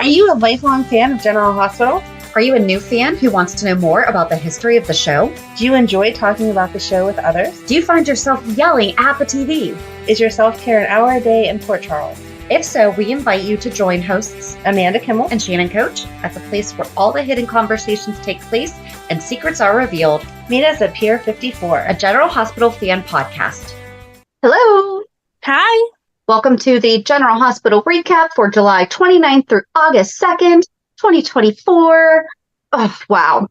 Are you a lifelong fan of General Hospital? Are you a new fan who wants to know more about the history of the show? Do you enjoy talking about the show with others? Do you find yourself yelling at the TV? Is your self-care an hour a day in Port Charles? If so, we invite you to join hosts Amanda Kimmel and Shannon Coach at the place where all the hidden conversations take place and secrets are revealed. Meet us at Pier 54, a General Hospital fan podcast. Hello. Hi. Welcome to the General Hospital recap for July 29th through August 2nd, 2024. Oh, wow.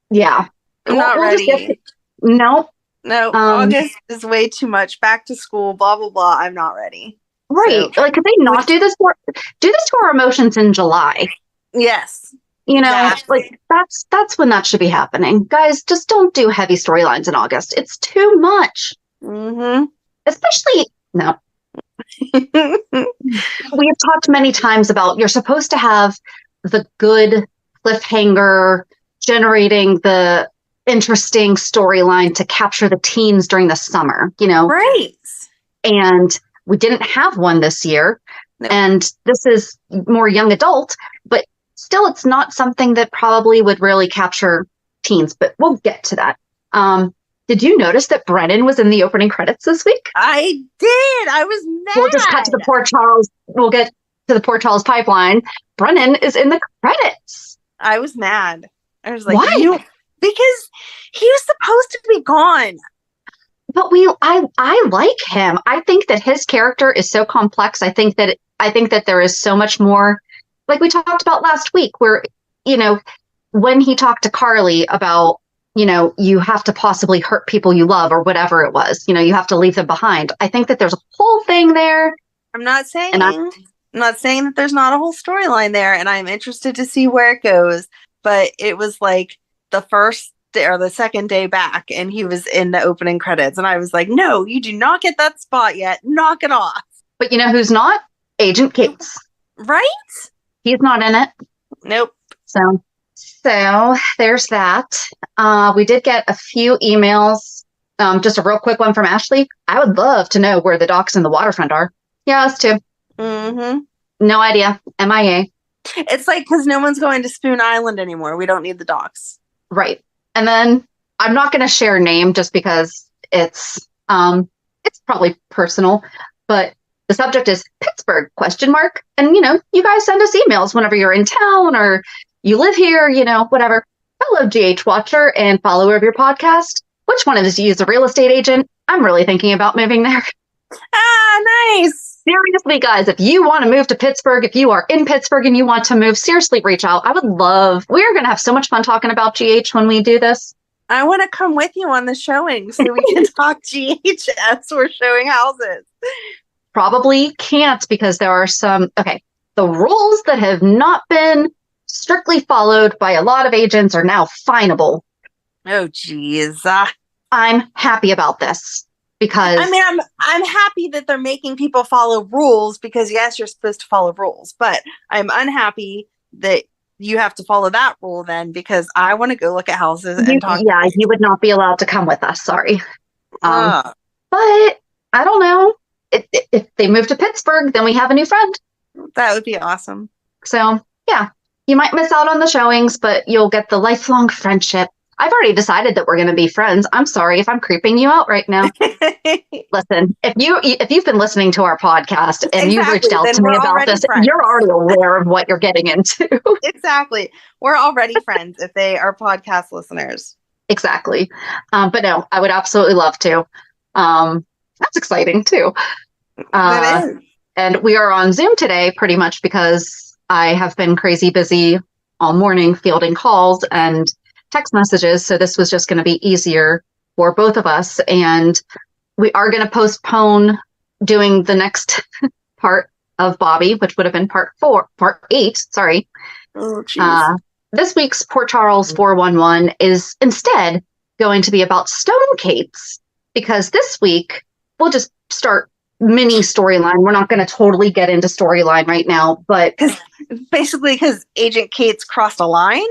Yeah. I'm not ready. No. No, August is way too much. Back to school, blah, blah, blah. I'm not ready. Right. So, like, could they not do this to our emotions in July? Yes. You know, Exactly. like that's when that should be happening. Guys, just don't do heavy storylines in August. It's too much. Mm-hmm. Especially, no. We have talked many times about you're supposed to have the good cliffhanger generating the interesting storyline to capture the teens during the summer, you know? Right. And we didn't have one this year. No. And this is more young adult, but still it's not something that probably would really capture teens, but we'll get to that. Did you notice that Brennan was in the opening credits this week? I did. I was mad. We'll just cut to the Port Charles. We'll get to the Port Charles pipeline. Brennan is in the credits. I was mad. I was like, why? Because he was supposed to be gone. But I like him. I think that his character is so complex. I think that there is so much more, like we talked about last week, where, you know, when he talked to Carly about, you know, you have to possibly hurt people you love or whatever it was, you know, you have to leave them behind. I think that there's a whole thing there. I'm not saying that there's not a whole storyline there, and I'm interested to see where it goes. But it was like the first day or the second day back, and he was in the opening credits, and I was like, no, you do not get that spot yet. Knock it off. But you know who's not? Agent Cates. Right? He's not in it. Nope. So there's that. We did get a few emails. Just a real quick one from Ashley. I would love to know where the docks and the waterfront are. Yeah, us too. Mm-hmm. No idea. MIA. It's like, because no one's going to Spoon Island anymore. We don't need the docks. Right. And then I'm not going to share name just because it's probably personal, but the subject is Pittsburgh ? And, you know, you guys send us emails whenever you're in town or you live here, you know, whatever. Hello, GH Watcher and follower of your podcast. Which one of you is a real estate agent? I'm really thinking about moving there. Ah, nice. Seriously, guys, if you want to move to Pittsburgh, if you are in Pittsburgh and you want to move, seriously, reach out. We're going to have so much fun talking about GH when we do this. I want to come with you on the showing so we can talk GH as we're showing houses. Probably can't because there are the rules that have not been strictly followed by a lot of agents are now finable. Oh, geez. I'm happy about this because I mean, I'm happy that they're making people follow rules because, yes, you're supposed to follow rules, but I'm unhappy that you have to follow that rule then because I want to go look at houses and talk. Yeah, you would not be allowed to come with us. Sorry. But I don't know. If they move to Pittsburgh, then we have a new friend. That would be awesome. So, yeah, you might miss out on the showings, but you'll get the lifelong friendship. I've already decided that we're going to be friends. I'm sorry if I'm creeping you out right now. Listen, if you've been listening to our podcast and you've reached out to me about this, you're already aware of what you're getting into. Exactly. We're already friends if they are podcast listeners. Exactly. But no, I would absolutely love to. That's exciting too. That is. And we are on Zoom today pretty much because I have been crazy busy all morning fielding calls and text messages. So this was just going to be easier for both of us. And we are going to postpone doing the next part of Bobby, which would have been part 8. Sorry. Oh, geez. This week's Port Charles 411 is instead going to be about Stone Cates because this week we'll just start mini storyline. We're not going to totally get into storyline right now, but because Agent Cates crossed a line.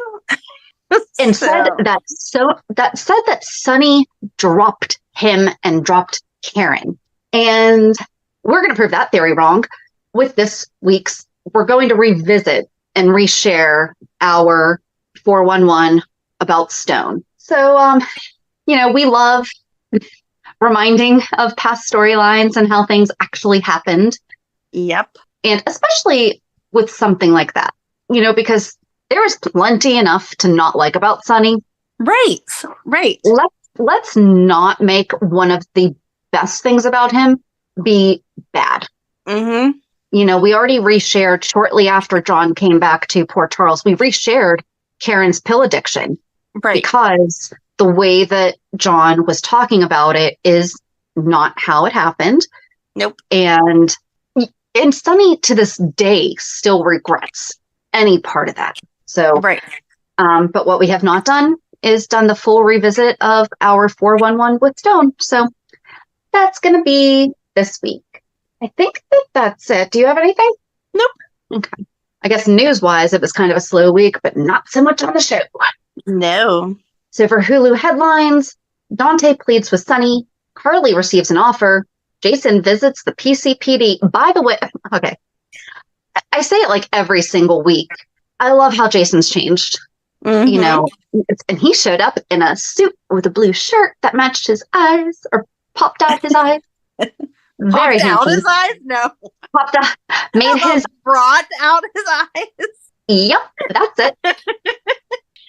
And said that Sonny dropped him and dropped Karen. And we're going to prove that theory wrong with this week's we're going to revisit and reshare our 411 about Stone. So, we love reminding of past storylines and how things actually happened. Yep. And especially with something like that, because there is plenty enough to not like about Sonny. Right. Let's not make one of the best things about him be bad. Mm-hmm. We already reshared shortly after John came back to Port Charles. We reshared Karen's pill addiction. Right. Because the way that John was talking about it is not how it happened. Nope. And Sonny to this day still regrets any part of that. So, right. But what we have not done is done the full revisit of our 411 with Stone. So that's going to be this week. I think that's it. Do you have anything? Nope. Okay. I guess news-wise, it was kind of a slow week, but not so much on the show. No. So for Hulu headlines, Dante pleads with Sonny. Carly receives an offer. Jason visits the PCPD. By the way, okay, I say it like every single week. I love how Jason's changed. Mm-hmm. And he showed up in a suit with a blue shirt that matched his eyes or popped out his eyes. Very popped out handsome. his eyes? No. Popped out. Made his brought out his eyes. Yep, that's it.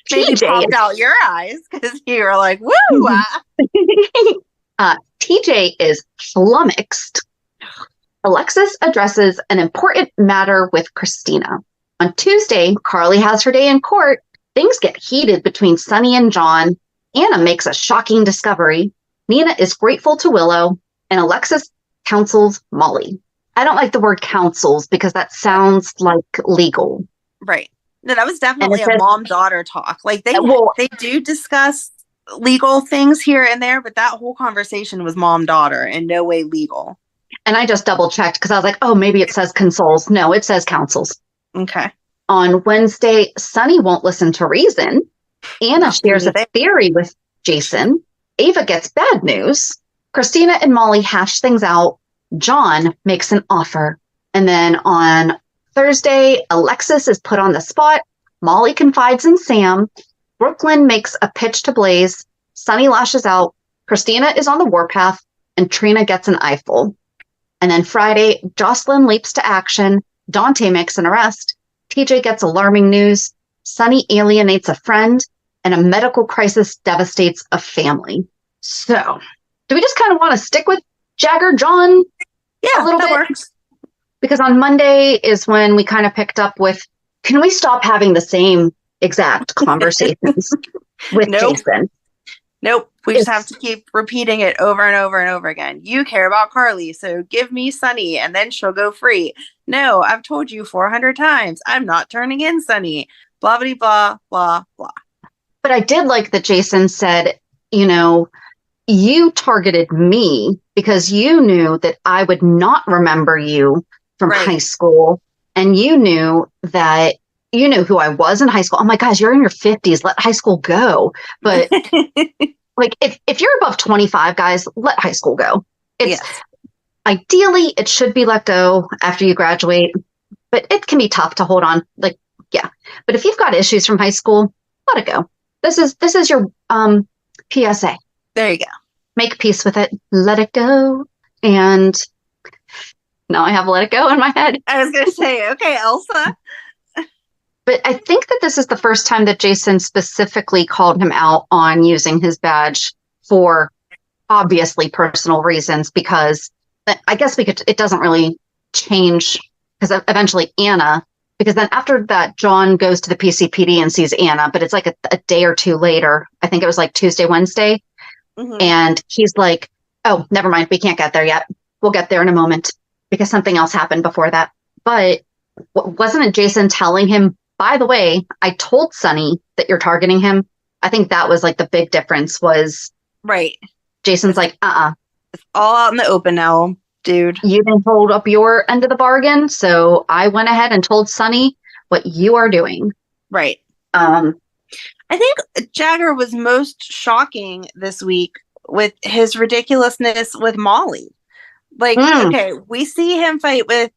Maybe popped out your eyes because you were like, woo! TJ is flummoxed. Alexis addresses an important matter with Kristina. On Tuesday, Carly has her day in court. Things get heated between Sonny and John. Anna makes a shocking discovery. Nina is grateful to Willow, and Alexis counsels Molly. I don't like the word counsels because that sounds like legal. Right. No, that was definitely a mom-daughter talk. Like they do discuss legal things here and there, but that whole conversation was mom-daughter and no way legal. And I just double-checked because I was like, oh, maybe it says consoles. No, it says counsels. Okay. On Wednesday, Sonny won't listen to reason. Anna shares a theory with Jason. Ava gets bad news. Kristina and Molly hash things out. John makes an offer. And then on Thursday, Alexis is put on the spot. Molly confides in Sam. Brooklyn makes a pitch to Blaze. Sonny lashes out. Kristina is on the warpath. And Trina gets an eyeful. And then Friday, Josslyn leaps to action. Dante makes an arrest. TJ gets alarming news. Sonny alienates a friend. And a medical crisis devastates a family. So, do we just kind of want to stick with Jagger, John? Yeah, a little bit? Works. Because on Monday is when we kind of picked up with, can we stop having the same exact conversations with Jason? Nope. We just have to keep repeating it over and over and over again. You care about Carly, so give me Sonny, and then she'll go free. No, I've told you 400 times. I'm not turning in Sonny. Blah, blah, blah, blah, blah. But I did like that Jason said, you targeted me because you knew that I would not remember you from high school. And you knew that you knew who I was in high school. Oh my gosh, you're in your 50s. Let high school go. But like, if you're above 25, guys, let high school go. Ideally, it should be let go after you graduate, but it can be tough to hold on. But if you've got issues from high school, let it go. This is your PSA. There you go. Make peace with it. Let it go. And now I have let it go in my head. I was going to say, okay, Elsa. But I think that this is the first time that Jason specifically called him out on using his badge for obviously personal reasons, because I guess it doesn't really change because eventually Anna, because then after that, John goes to the PCPD and sees Anna, but it's like a day or two later. I think it was like Tuesday, Wednesday. Mm-hmm. And he's like, oh, never mind. We can't get there yet. We'll get there in a moment because something else happened before that. But wasn't it Jason telling him, by the way, I told Sonny that you're targeting him? I think that was like the big difference was Jason's like, It's all out in the open now, dude. You didn't hold up your end of the bargain. So I went ahead and told Sonny what you are doing. Right. I think Jagger was most shocking this week with his ridiculousness with Molly. Like, okay, we see him fight with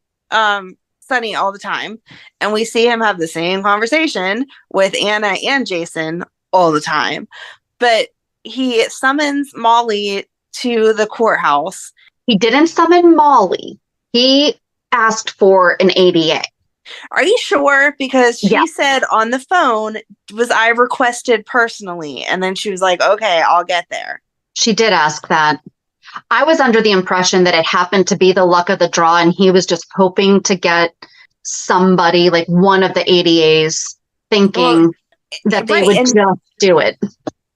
Sonny all the time, and we see him have the same conversation with Anna and Jason all the time. But he summons Molly to the courthouse. He didn't summon Molly. He asked for an ADA. Are you sure? Because she Yeah. said on the phone, was I requested personally? And then she was like, okay, I'll get there. She did ask that. I was under the impression that it happened to be the luck of the draw, and he was just hoping to get somebody, like one of the ADAs, thinking that they would just do it.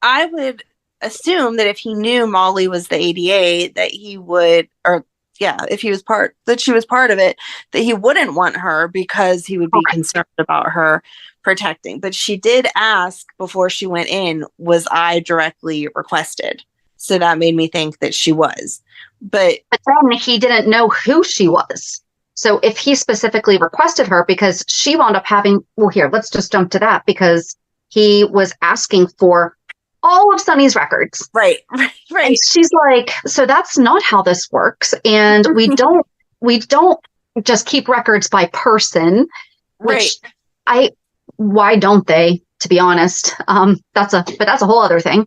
I would assume that if he knew Molly was the ADA, that he would, or if he was that she was part of it, that he wouldn't want her because he would be concerned about her protecting. But she did ask before she went in, was I directly requested? So that made me think that she was. But then he didn't know who she was. So if he specifically requested her, because she wound up having, well, here, let's just jump to that, because he was asking for all of Sonny's records. Right. And she's like, so that's not how this works. And we don't just keep records by person, which why don't they, to be honest? That's a whole other thing.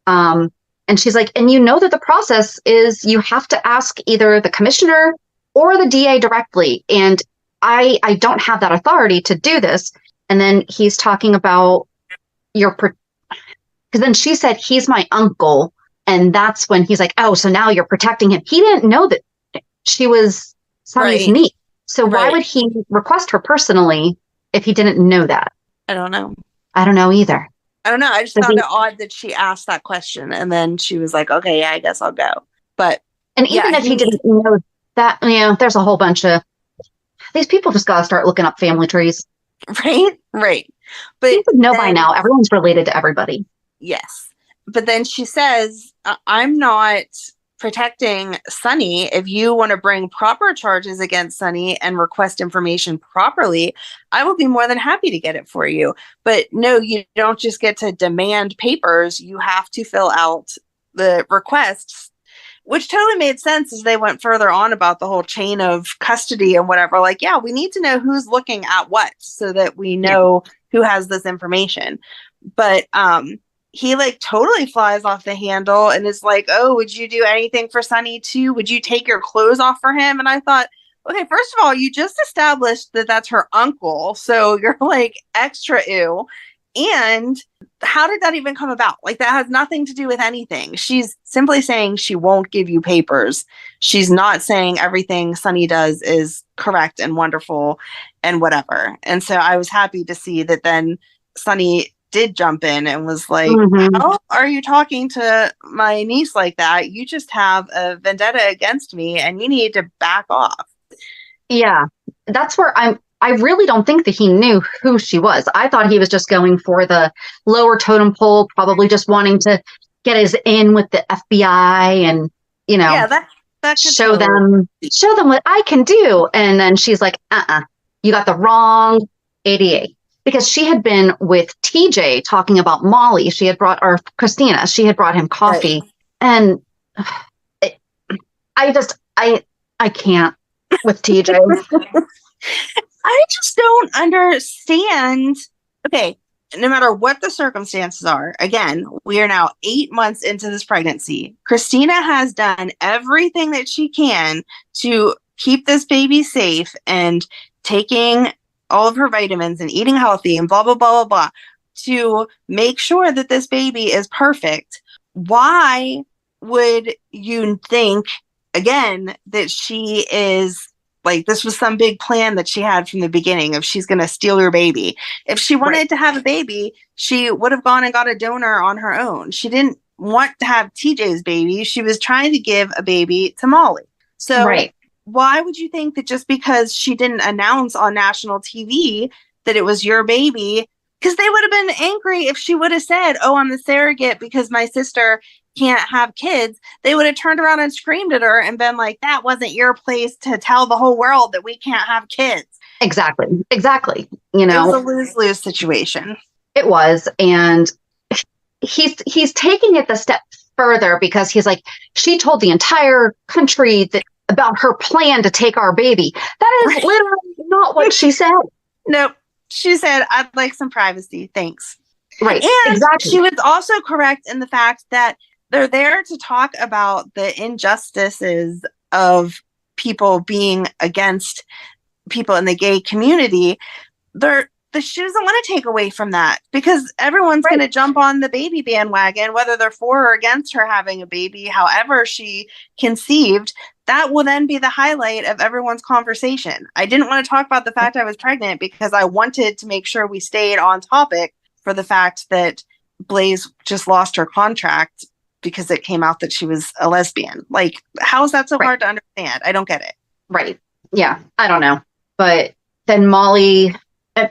And she's like, and you know that the process is you have to ask either the commissioner or the DA directly. And I don't have that authority to do this. And then he's talking about because then she said, he's my uncle. And that's when he's like, oh, so now you're protecting him. He didn't know that she was Sonny's niece. So why would he request her personally if he didn't know that? I don't know. I don't know either. I don't know. I just found it odd that she asked that question. And then she was like, okay, yeah, I guess I'll go. And even if he didn't know that, there's a whole bunch of these people just got to start looking up family trees. Right. But you would know by now, everyone's related to everybody. Yes. But then she says, I'm not protecting Sonny. If you want to bring proper charges against Sonny and request information properly, I will be more than happy to get it for you. But no, you don't just get to demand papers. You have to fill out the requests, which totally made sense as they went further on about the whole chain of custody and whatever. Like, yeah, we need to know who's looking at what so that we know who has this information. But he totally flies off the handle and is like, oh, would you do anything for Sonny too? Would you take your clothes off for him? And I thought, okay, first of all, you just established that that's her uncle. So you're extra ew. And how did that even come about? That has nothing to do with anything. She's simply saying she won't give you papers. She's not saying everything Sonny does is correct and wonderful and whatever. And so I was happy to see that then Sonny did jump in and was like, how are you talking to my niece like that? You just have a vendetta against me and you need to back off. Yeah, that's where I really don't think that he knew who she was. I thought he was just going for the lower totem pole, probably just wanting to get his in with the FBI and, that show them what I can do. And then she's like, you got the wrong ADA. Because she had been with TJ talking about Molly. She had Kristina, she had brought him coffee. Right. And I can't with TJ. I just don't understand. Okay, no matter what the circumstances are, again, we are now 8 months into this pregnancy. Kristina has done everything that she can to keep this baby safe and taking all of her vitamins and eating healthy and blah, blah, blah, blah, blah, to make sure that this baby is perfect. Why would you think, again, that she is this was some big plan that she had from the beginning of she's going to steal your baby? If she wanted to have a baby, she would have gone and got a donor on her own. She didn't want to have TJ's baby. She was trying to give a baby to Molly. So why would you think that just because she didn't announce on national TV that it was your baby, because they would have been angry if she would have said, oh, I'm the surrogate because my sister can't have kids. They would have turned around and screamed at her and been like, that wasn't your place to tell the whole world that we can't have kids. Exactly. It was a lose-lose situation. It was. And he's taking it the step further because he's like, she told the entire country that about her plan to take our baby. That is literally not what she said. Nope. She said, I'd like some privacy. Thanks. Right. And exactly. she was also correct in the fact that they're there to talk about the injustices of people being against people in the gay community. She doesn't want to take away from that, because everyone's going to jump on the baby bandwagon, whether they're for or against her having a baby, however she conceived. That will then be the highlight of everyone's conversation. I didn't want to talk about the fact I was pregnant because I wanted to make sure we stayed on topic for the fact that Blaze just lost her contract because it came out that she was a lesbian. Like, how is that so hard to understand? I don't get it. Right. Yeah. I don't know. But then Molly,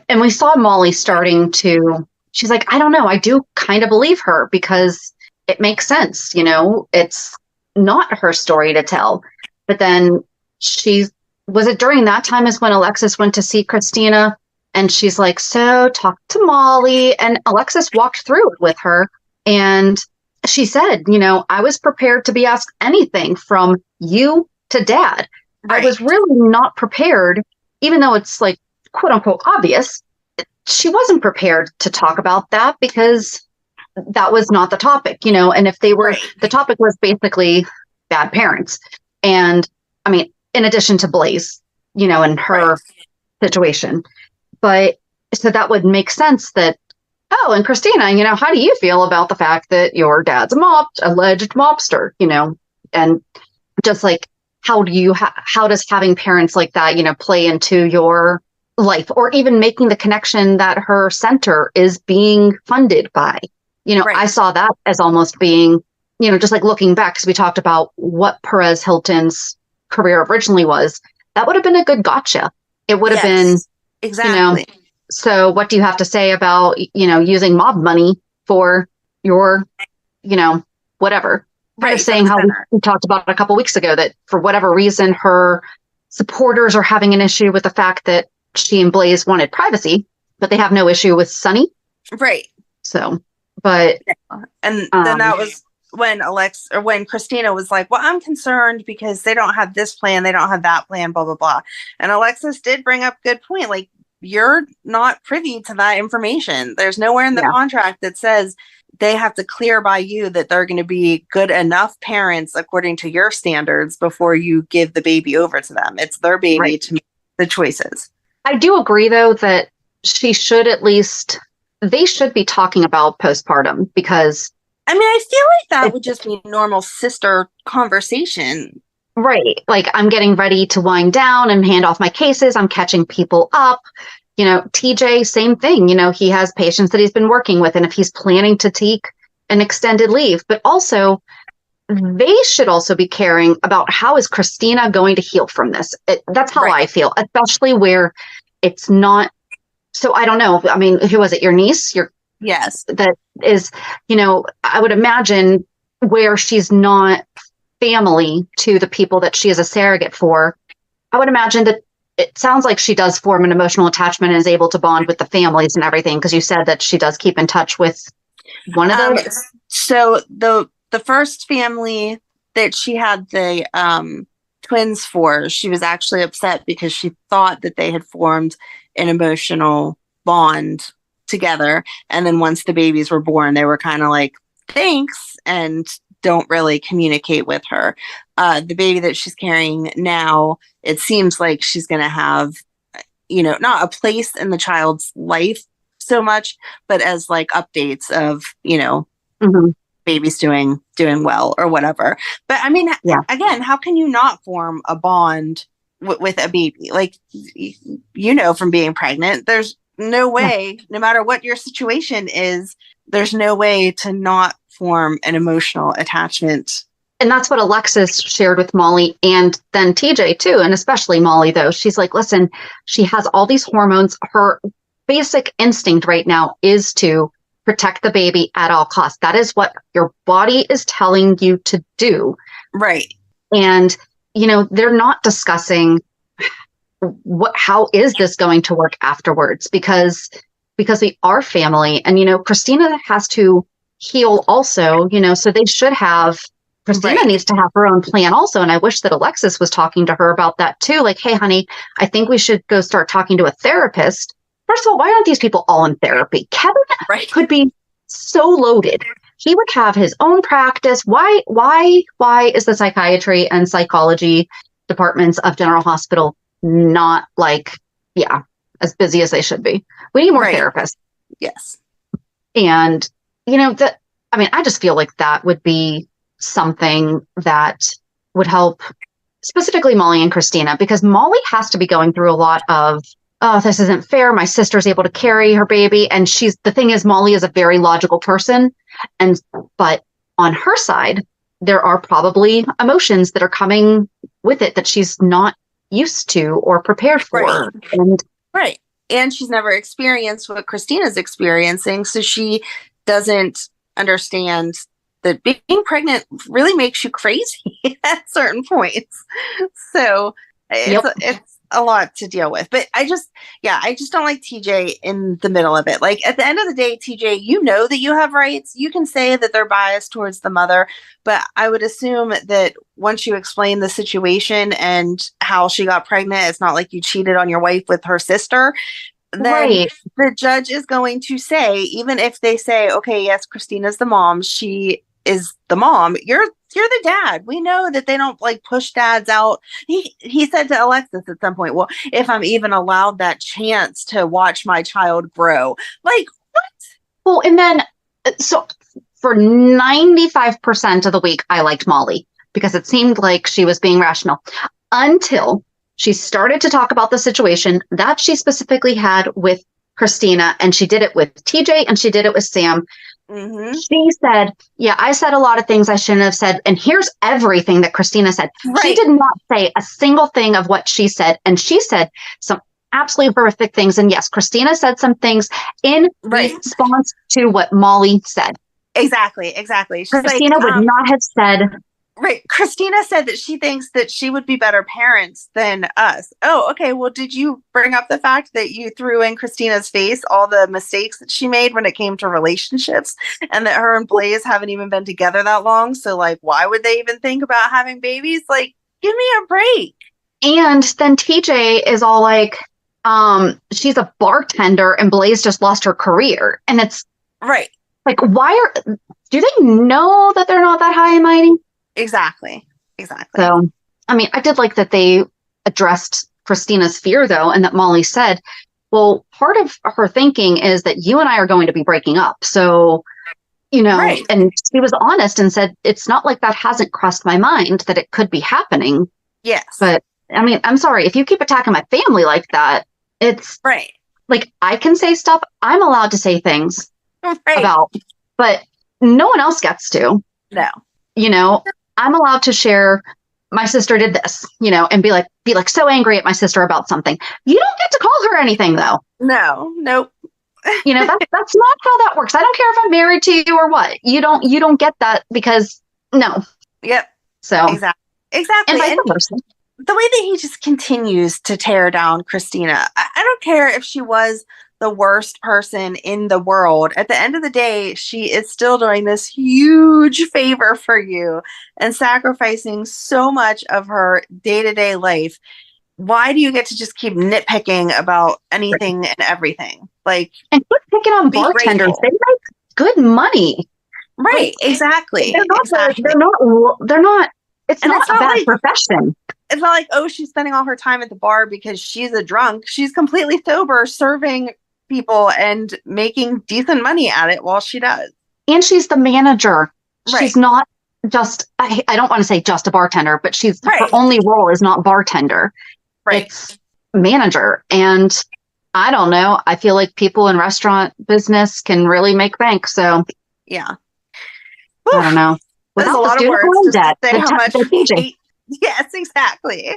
and we saw Molly starting to, she's like, I don't know. I do kind of believe her because it makes sense. You know, it's not her story to tell. But then was it during that time is when Alexis went to see Kristina, and she's like, so talk to Molly. And Alexis walked through it with her. And she said, you know, I was prepared to be asked anything from you to dad. Right. I was really not prepared, even though it's like, quote unquote, obvious. She wasn't prepared to talk about that because that was not the topic, you know, and if they were, the topic was basically bad parents. And I mean, in addition to Blaze, you know, and her situation. But so that would make sense that, oh, and Kristina, you know, how do you feel about the fact that your dad's alleged mobster, you know, and just like, how does having parents like that, you know, play into your life, or even making the connection that her center is being funded by, you know, I saw that as almost being, you know, just like looking back, because we talked about what Perez Hilton's career originally was, that would have been a good gotcha. It would have been, exactly. You know, so what do you have to say about, you know, using mob money for your, you know, whatever. Kind of saying how we talked about a couple weeks ago that for whatever reason, her supporters are having an issue with the fact that she and Blaze wanted privacy, but they have no issue with Sonny. Right. So, but. And then that was when when Kristina was like, well, I'm concerned because they don't have this plan. They don't have that plan, blah, blah, blah. And Alexis did bring up a good point. Like, you're not privy to that information. There's nowhere in the contract that says they have to clear by you that they're going to be good enough parents according to your standards before you give the baby over to them. It's their baby to make the choices. I do agree, though, that they should be talking about postpartum, because I mean, I feel like that would just be normal sister conversation. Right. Like, I'm getting ready to wind down and hand off my cases. I'm catching people up. You know, TJ, same thing. You know, he has patients that he's been working with, and if he's planning to take an extended leave, but also they should also be caring about how is Kristina going to heal from this. That's how I feel, especially where it's not. So I don't know. I mean, who was it? Your niece? Yes. That is, you know, I would imagine where she's not family to the people that she is a surrogate for. I would imagine that it sounds like she does form an emotional attachment and is able to bond with the families and everything, because you said that she does keep in touch with one of those. So the first family that she had the twins for, she was actually upset because she thought that they had formed an emotional bond together. And then once the babies were born, they were kind of like, thanks, and don't really communicate with her. The baby that she's carrying now, it seems like she's going to have, you know, not a place in the child's life so much, but as like updates of, you know, baby's doing well or whatever. But I mean, again, how can you not form a bond with a baby? Like, you know, from being pregnant, there's no way, no matter what your situation is, there's no way to not form an emotional attachment. And that's what Alexis shared with Molly, and then TJ too, and especially Molly, though. She's like, listen, she has all these hormones. Her basic instinct right now is to protect the baby at all costs. That is what your body is telling you to do. Right. And, you know, they're not discussing how is this going to work afterwards, because we are family. And, you know, Kristina has to heal also, you know, so they should have Kristina needs to have her own plan also. And I wish that Alexis was talking to her about that too. Like, hey, honey, I think we should go start talking to a therapist. First of all, why aren't these people all in therapy? Kevin could be so loaded. He would have his own practice. Why is the psychiatry and psychology departments of General Hospital not as busy as they should be? We need more therapists. Yes. And, I just feel like that would be something that would help specifically Molly and Kristina, because Molly has to be going through a lot of, oh, this isn't fair. My sister's able to carry her baby. And the thing is, Molly is a very logical person. But on her side, there are probably emotions that are coming with it that she's not used to or prepared for. And she's never experienced what Kristina's experiencing. So she doesn't understand that being pregnant really makes you crazy at certain points. So it's a lot to deal with. But I just don't like TJ in the middle of it. Like, at the end of the day, TJ, you know that you have rights. You can say that they're biased towards the mother, but I would assume that once you explain the situation and how she got pregnant, it's not like you cheated on your wife with her sister. Then the judge is going to say, even if they say, okay, yes, Kristina's the mom, she is the mom, you're the dad. We know that they don't like push dads out. He said to Alexis at some point, well, if I'm even allowed that chance to watch my child grow, like, what? Well, and then so for 95% of the week, I liked Molly because it seemed like she was being rational until she started to talk about the situation that she specifically had with Kristina, and she did it with TJ and she did it with Sam. Mm-hmm. She said, yeah, I said a lot of things I shouldn't have said. And here's everything that Kristina said. She did not say a single thing of what she said. And she said some absolutely horrific things. And yes, Kristina said some things in response to what Molly said. Exactly. Kristina would not have said. Right. Kristina said that she thinks that she would be better parents than us. Oh, okay. Well, did you bring up the fact that you threw in Kristina's face all the mistakes that she made when it came to relationships, and that her and Blaze haven't even been together that long? So, like, why would they even think about having babies? Like, give me a break. And then TJ is all like, she's a bartender and Blaze just lost her career. And it's like, do they know that they're not that high and mighty? Exactly. So, I did like that they addressed Kristina's fear, though, and that Molly said, well, part of her thinking is that you and I are going to be breaking up. So, and she was honest and said, it's not like that hasn't crossed my mind that it could be happening. Yes. But, I'm sorry, if you keep attacking my family like that, it's like, I can say stuff I'm allowed to say things about, but no one else gets to. No. I'm allowed to share my sister did this, and be like so angry at my sister about something. You don't get to call her anything, though. Nope. That's not how that works. I don't care if I'm married to you or what. You don't get that because no. Yep. So exactly. And vice versa. The way that he just continues to tear down Kristina, I don't care if she was the worst person in the world. At the end of the day, she is still doing this huge favor for you and sacrificing so much of her day-to-day life. Why do you get to just keep nitpicking about anything and everything? Like, and quit picking on bartenders. Grateful. They make good money. Right. Exactly. They're not. It's not a bad profession. It's not like, oh, she's spending all her time at the bar because she's a drunk. She's completely sober, serving people and making decent money at it while she does. And she's the manager. She's not just, I don't want to say just a bartender, but her only role is not bartender. It's manager. And I don't know. I feel like people in restaurant business can really make bank. So yeah. I don't know. There's a lot of words to say how much TJ. Yes, exactly.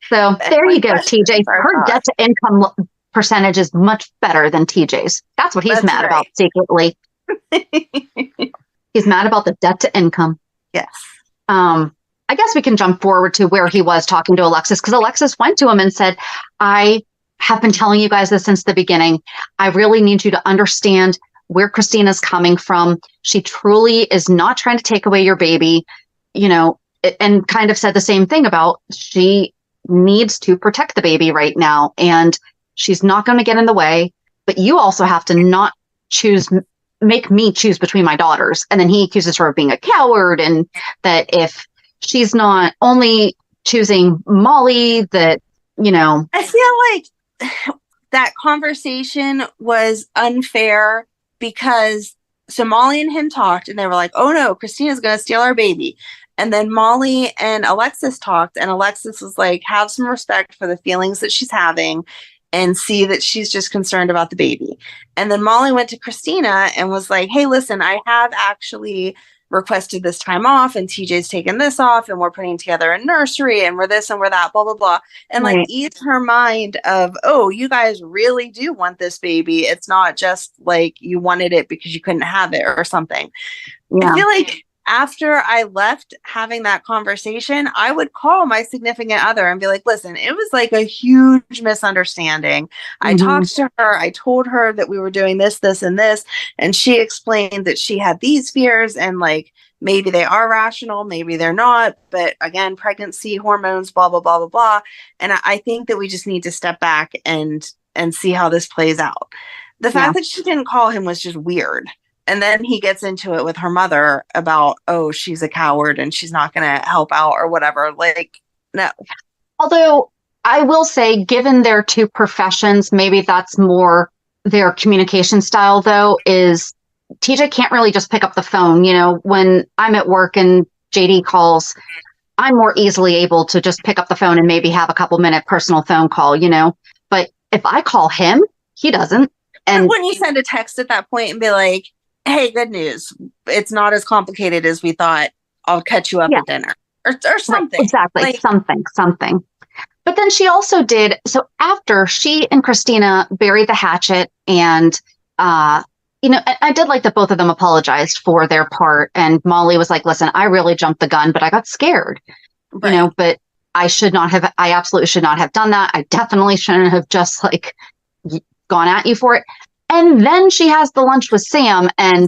So there you go, TJ. Her debt to income percentage is much better than TJ's. That's what he's mad about secretly. He's mad about the debt to income. Yes. I guess we can jump forward to where he was talking to Alexis, because Alexis went to him and said, I have been telling you guys this since the beginning. I really need you to understand where Kristina's coming from. She truly is not trying to take away your baby, and kind of said the same thing about she needs to protect the baby right now. And she's not going to get in the way, but you also have to not make me choose between my daughters. And then he accuses her of being a coward, and that if she's not only choosing Molly, that, I feel like that conversation was unfair because so Molly and him talked and they were like, oh no, Kristina's going to steal our baby. And then Molly and Alexis talked, and Alexis was like, have some respect for the feelings that she's having and see that she's just concerned about the baby. And then Molly went to Kristina and was like, hey, listen, I have actually requested this time off, and TJ's taken this off, and we're putting together a nursery, and we're this and we're that, blah, blah, blah. And right. like ease her mind of, oh, you guys really do want this baby. It's not just like you wanted it because you couldn't have it or something. Yeah. I feel like after I left having that conversation, I would call my significant other and be like, listen, it was like a huge misunderstanding. I talked to her. I told her that we were doing this, this, and this. And she explained that she had these fears, and like, maybe they are rational, maybe they're not. But again, pregnancy, hormones, blah, blah, blah, blah, blah. And I think that we just need to step back and see how this plays out. The fact that she didn't call him was just weird. And then he gets into it with her mother about, oh, she's a coward and she's not going to help out or whatever. Like, no. Although I will say, given their two professions, maybe that's more their communication style, though, is TJ can't really just pick up the phone. When I'm at work and JD calls, I'm more easily able to just pick up the phone and maybe have a couple-minute personal phone call, But if I call him, he doesn't. And wouldn't you send a text at that point and be like, hey, good news, it's not as complicated as we thought. I'll catch you up at dinner or something. Right, exactly. Like, something. But then she also did. So after she and Kristina buried the hatchet, and, I did like that both of them apologized for their part. And Molly was like, listen, I really jumped the gun, but I got scared, but I absolutely should not have done that. I definitely shouldn't have just like gone at you for it. And then she has the lunch with Sam, and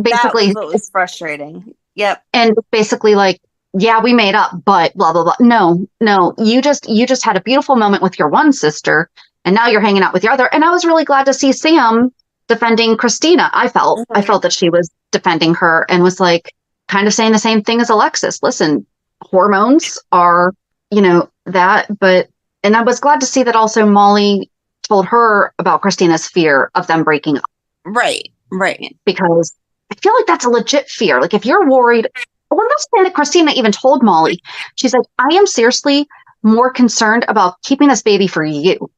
basically that was frustrating. Yep. And basically like, yeah, we made up, but blah, blah, blah. No, you just had a beautiful moment with your one sister, and now you're hanging out with your other. And I was really glad to see Sam defending Kristina. I felt that she was defending her and was like kind of saying the same thing as Alexis. Listen, hormones are, that, and I was glad to see that also Molly told her about Kristina's fear of them breaking up. Right. Because I feel like that's a legit fear. Like if you're worried, one last thing that Kristina even told Molly, she's like, I am seriously more concerned about keeping this baby for you.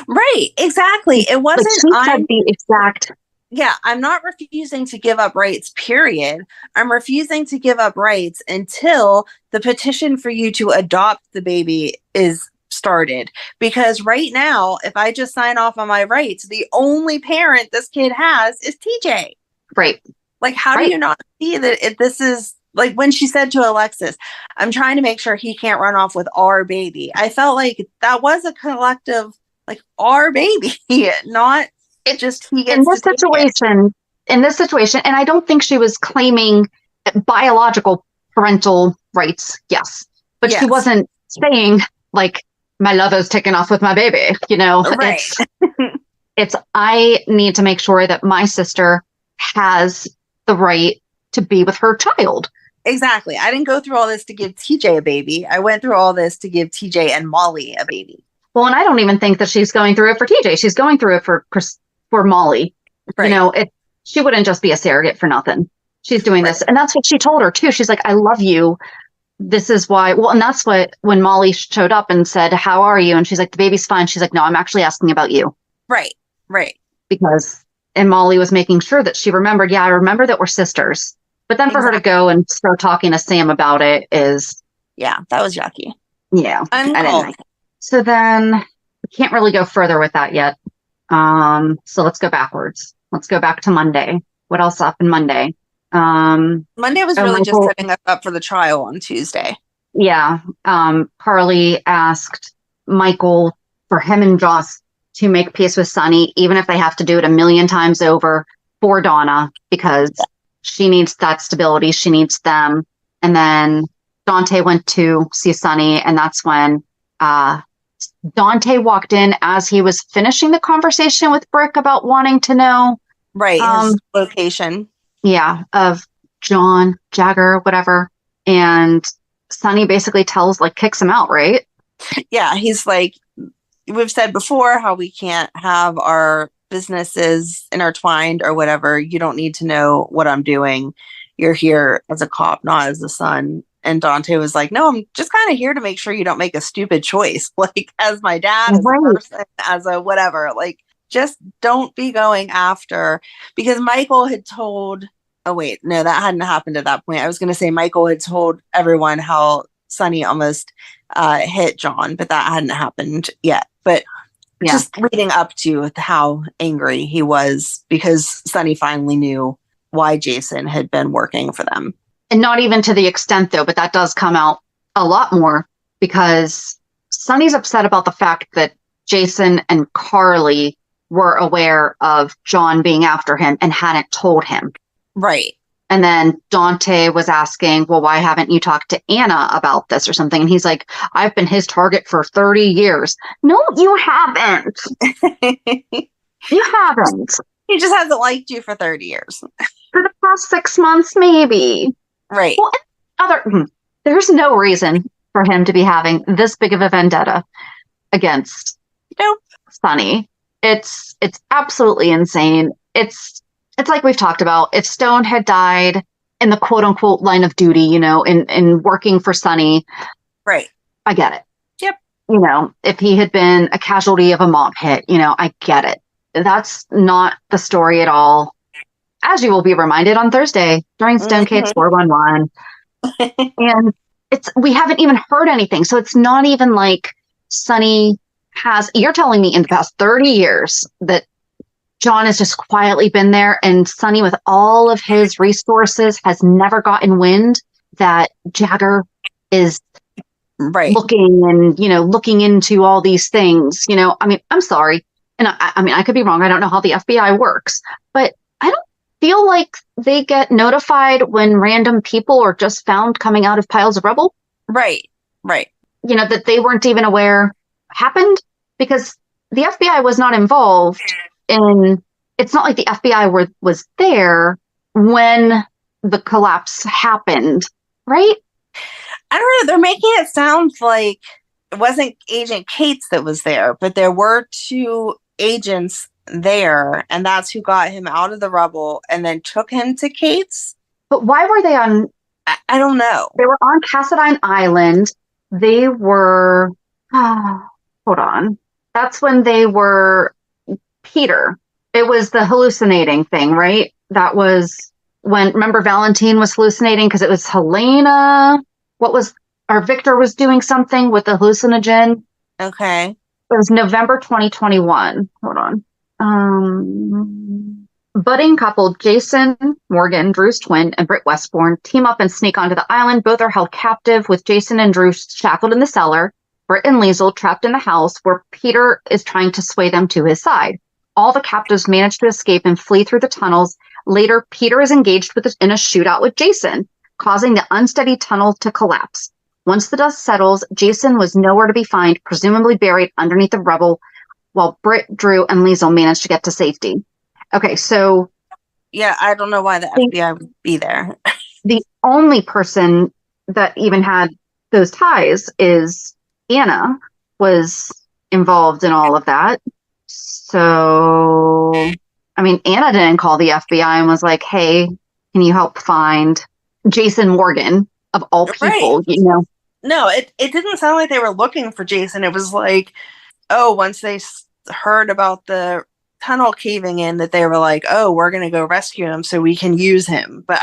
Right. Exactly. It wasn't, like she said the exact. Yeah. I'm not refusing to give up rights, period. I'm refusing to give up rights until the petition for you to adopt the baby is started, because right now, if I just sign off on my rights, the only parent this kid has is TJ. Right. Like, how do you not see that if this is like when she said to Alexis, I'm trying to make sure he can't run off with our baby. I felt like that was a collective, like our baby, not just he gets in this situation. And I don't think she was claiming biological parental rights. Yes. But she wasn't saying like, my lover's taken off with my baby, Right. It's I need to make sure that my sister has the right to be with her child. Exactly. I didn't go through all this to give TJ a baby. I went through all this to give TJ and Molly a baby. Well, and I don't even think that she's going through it for TJ. She's going through it for Molly. Right. She wouldn't just be a surrogate for nothing. She's doing this. And that's what she told her too. She's like, I love you. This is why. Well, and that's what, when Molly showed up and said, how are you? And she's like, the baby's fine. She's like, no, I'm actually asking about you. Right. And Molly was making sure that she remembered, yeah, I remember that we're sisters. But then for her to go and start talking to Sam about it is. Yeah, that was yucky. Yeah. I didn't like it. So then we can't really go further with that yet. So let's go backwards. Let's go back to Monday. What else happened Monday? Monday was really just setting us up for the trial on Tuesday. Yeah. Carly asked Michael for him and Joss to make peace with Sonny, even if they have to do it 1,000,000 times over. for Donna because she needs that stability. She needs them. And then Dante went to see Sonny, and that's when Dante walked in as he was finishing the conversation with Brick about wanting to know. Right, his location. Yeah, of John, Jagger, whatever. And Sonny basically kicks him out, right? Yeah, he's like, we've said before how we can't have our businesses intertwined or whatever. You don't need to know what I'm doing. You're here as a cop, not as a son. And Dante was like, no, I'm just kind of here to make sure you don't make a stupid choice. Like, as my dad, as a person, as a whatever. Like, just don't be going after. Because Michael had told, oh, wait, no, that hadn't happened at that point. I was going to say Michael had told everyone how Sonny almost hit John, but that hadn't happened yet. But just leading up to how angry he was because Sonny finally knew why Jason had been working for them. And not even to the extent, though, but that does come out a lot more because Sonny's upset about the fact that Jason and Carly were aware of John being after him and hadn't told him. Right. And then Dante was asking, well, why haven't you talked to Anna about this or something? And he's like, I've been his target for 30 years. No, you haven't. You haven't. He just hasn't liked you for 30 years. For the past 6 months, maybe. Right. Well, there's no reason for him to be having this big of a vendetta against Sonny. It's absolutely insane. It's like we've talked about. If Stone had died in the quote unquote line of duty, in working for Sonny. Right. I get it. Yep. If he had been a casualty of a mob hit, I get it. That's not the story at all. As you will be reminded on Thursday during Stonecade's 411. And we haven't even heard anything. So it's not even like Sonny you're telling me in the past 30 years that John has just quietly been there and Sonny with all of his resources has never gotten wind that Jagger is looking and, looking into all these things. I'm sorry. And I could be wrong. I don't know how the FBI works, but I don't feel like they get notified when random people are just found coming out of piles of rubble. Right. That they weren't even aware happened because the FBI was not involved in, it's not like the FBI was there when the collapse happened, right? I don't know. They're making it sound like it wasn't Agent Cates that was there, but there were 2 agents there, and that's who got him out of the rubble and then took him to Cates. But why were they on? I don't know. They were on Cassadine Island. They were. Hold on. That's when they were Peter. It was the hallucinating thing, right? That was when. Remember, Valentin was hallucinating because it was Helena. Victor was doing something with the hallucinogen. Okay. It was November 2021. Hold on. Budding couple Jason Morgan, Drew's twin, and Britt Westbourne team up and sneak onto the island. Both are held captive with Jason and Drew shackled in the cellar. Britt and Liesel trapped in the house where Peter is trying to sway them to his side. All the captives manage to escape and flee through the tunnels. Later, Peter is engaged in a shootout with Jason, causing the unsteady tunnel to collapse. Once the dust settles, Jason was nowhere to be found, presumably buried underneath the rubble, while Britt, Drew, and Liesel managed to get to safety. Okay, so... Yeah, I don't know why the FBI would be there. The only person that even had those ties is Anna was involved in all of that. So, Anna didn't call the FBI and was like, hey, can you help find Jason Morgan, of all people, No, it didn't sound like they were looking for Jason. It was like, once they heard about the tunnel caving in, that they were like, we're going to go rescue him so we can use him. But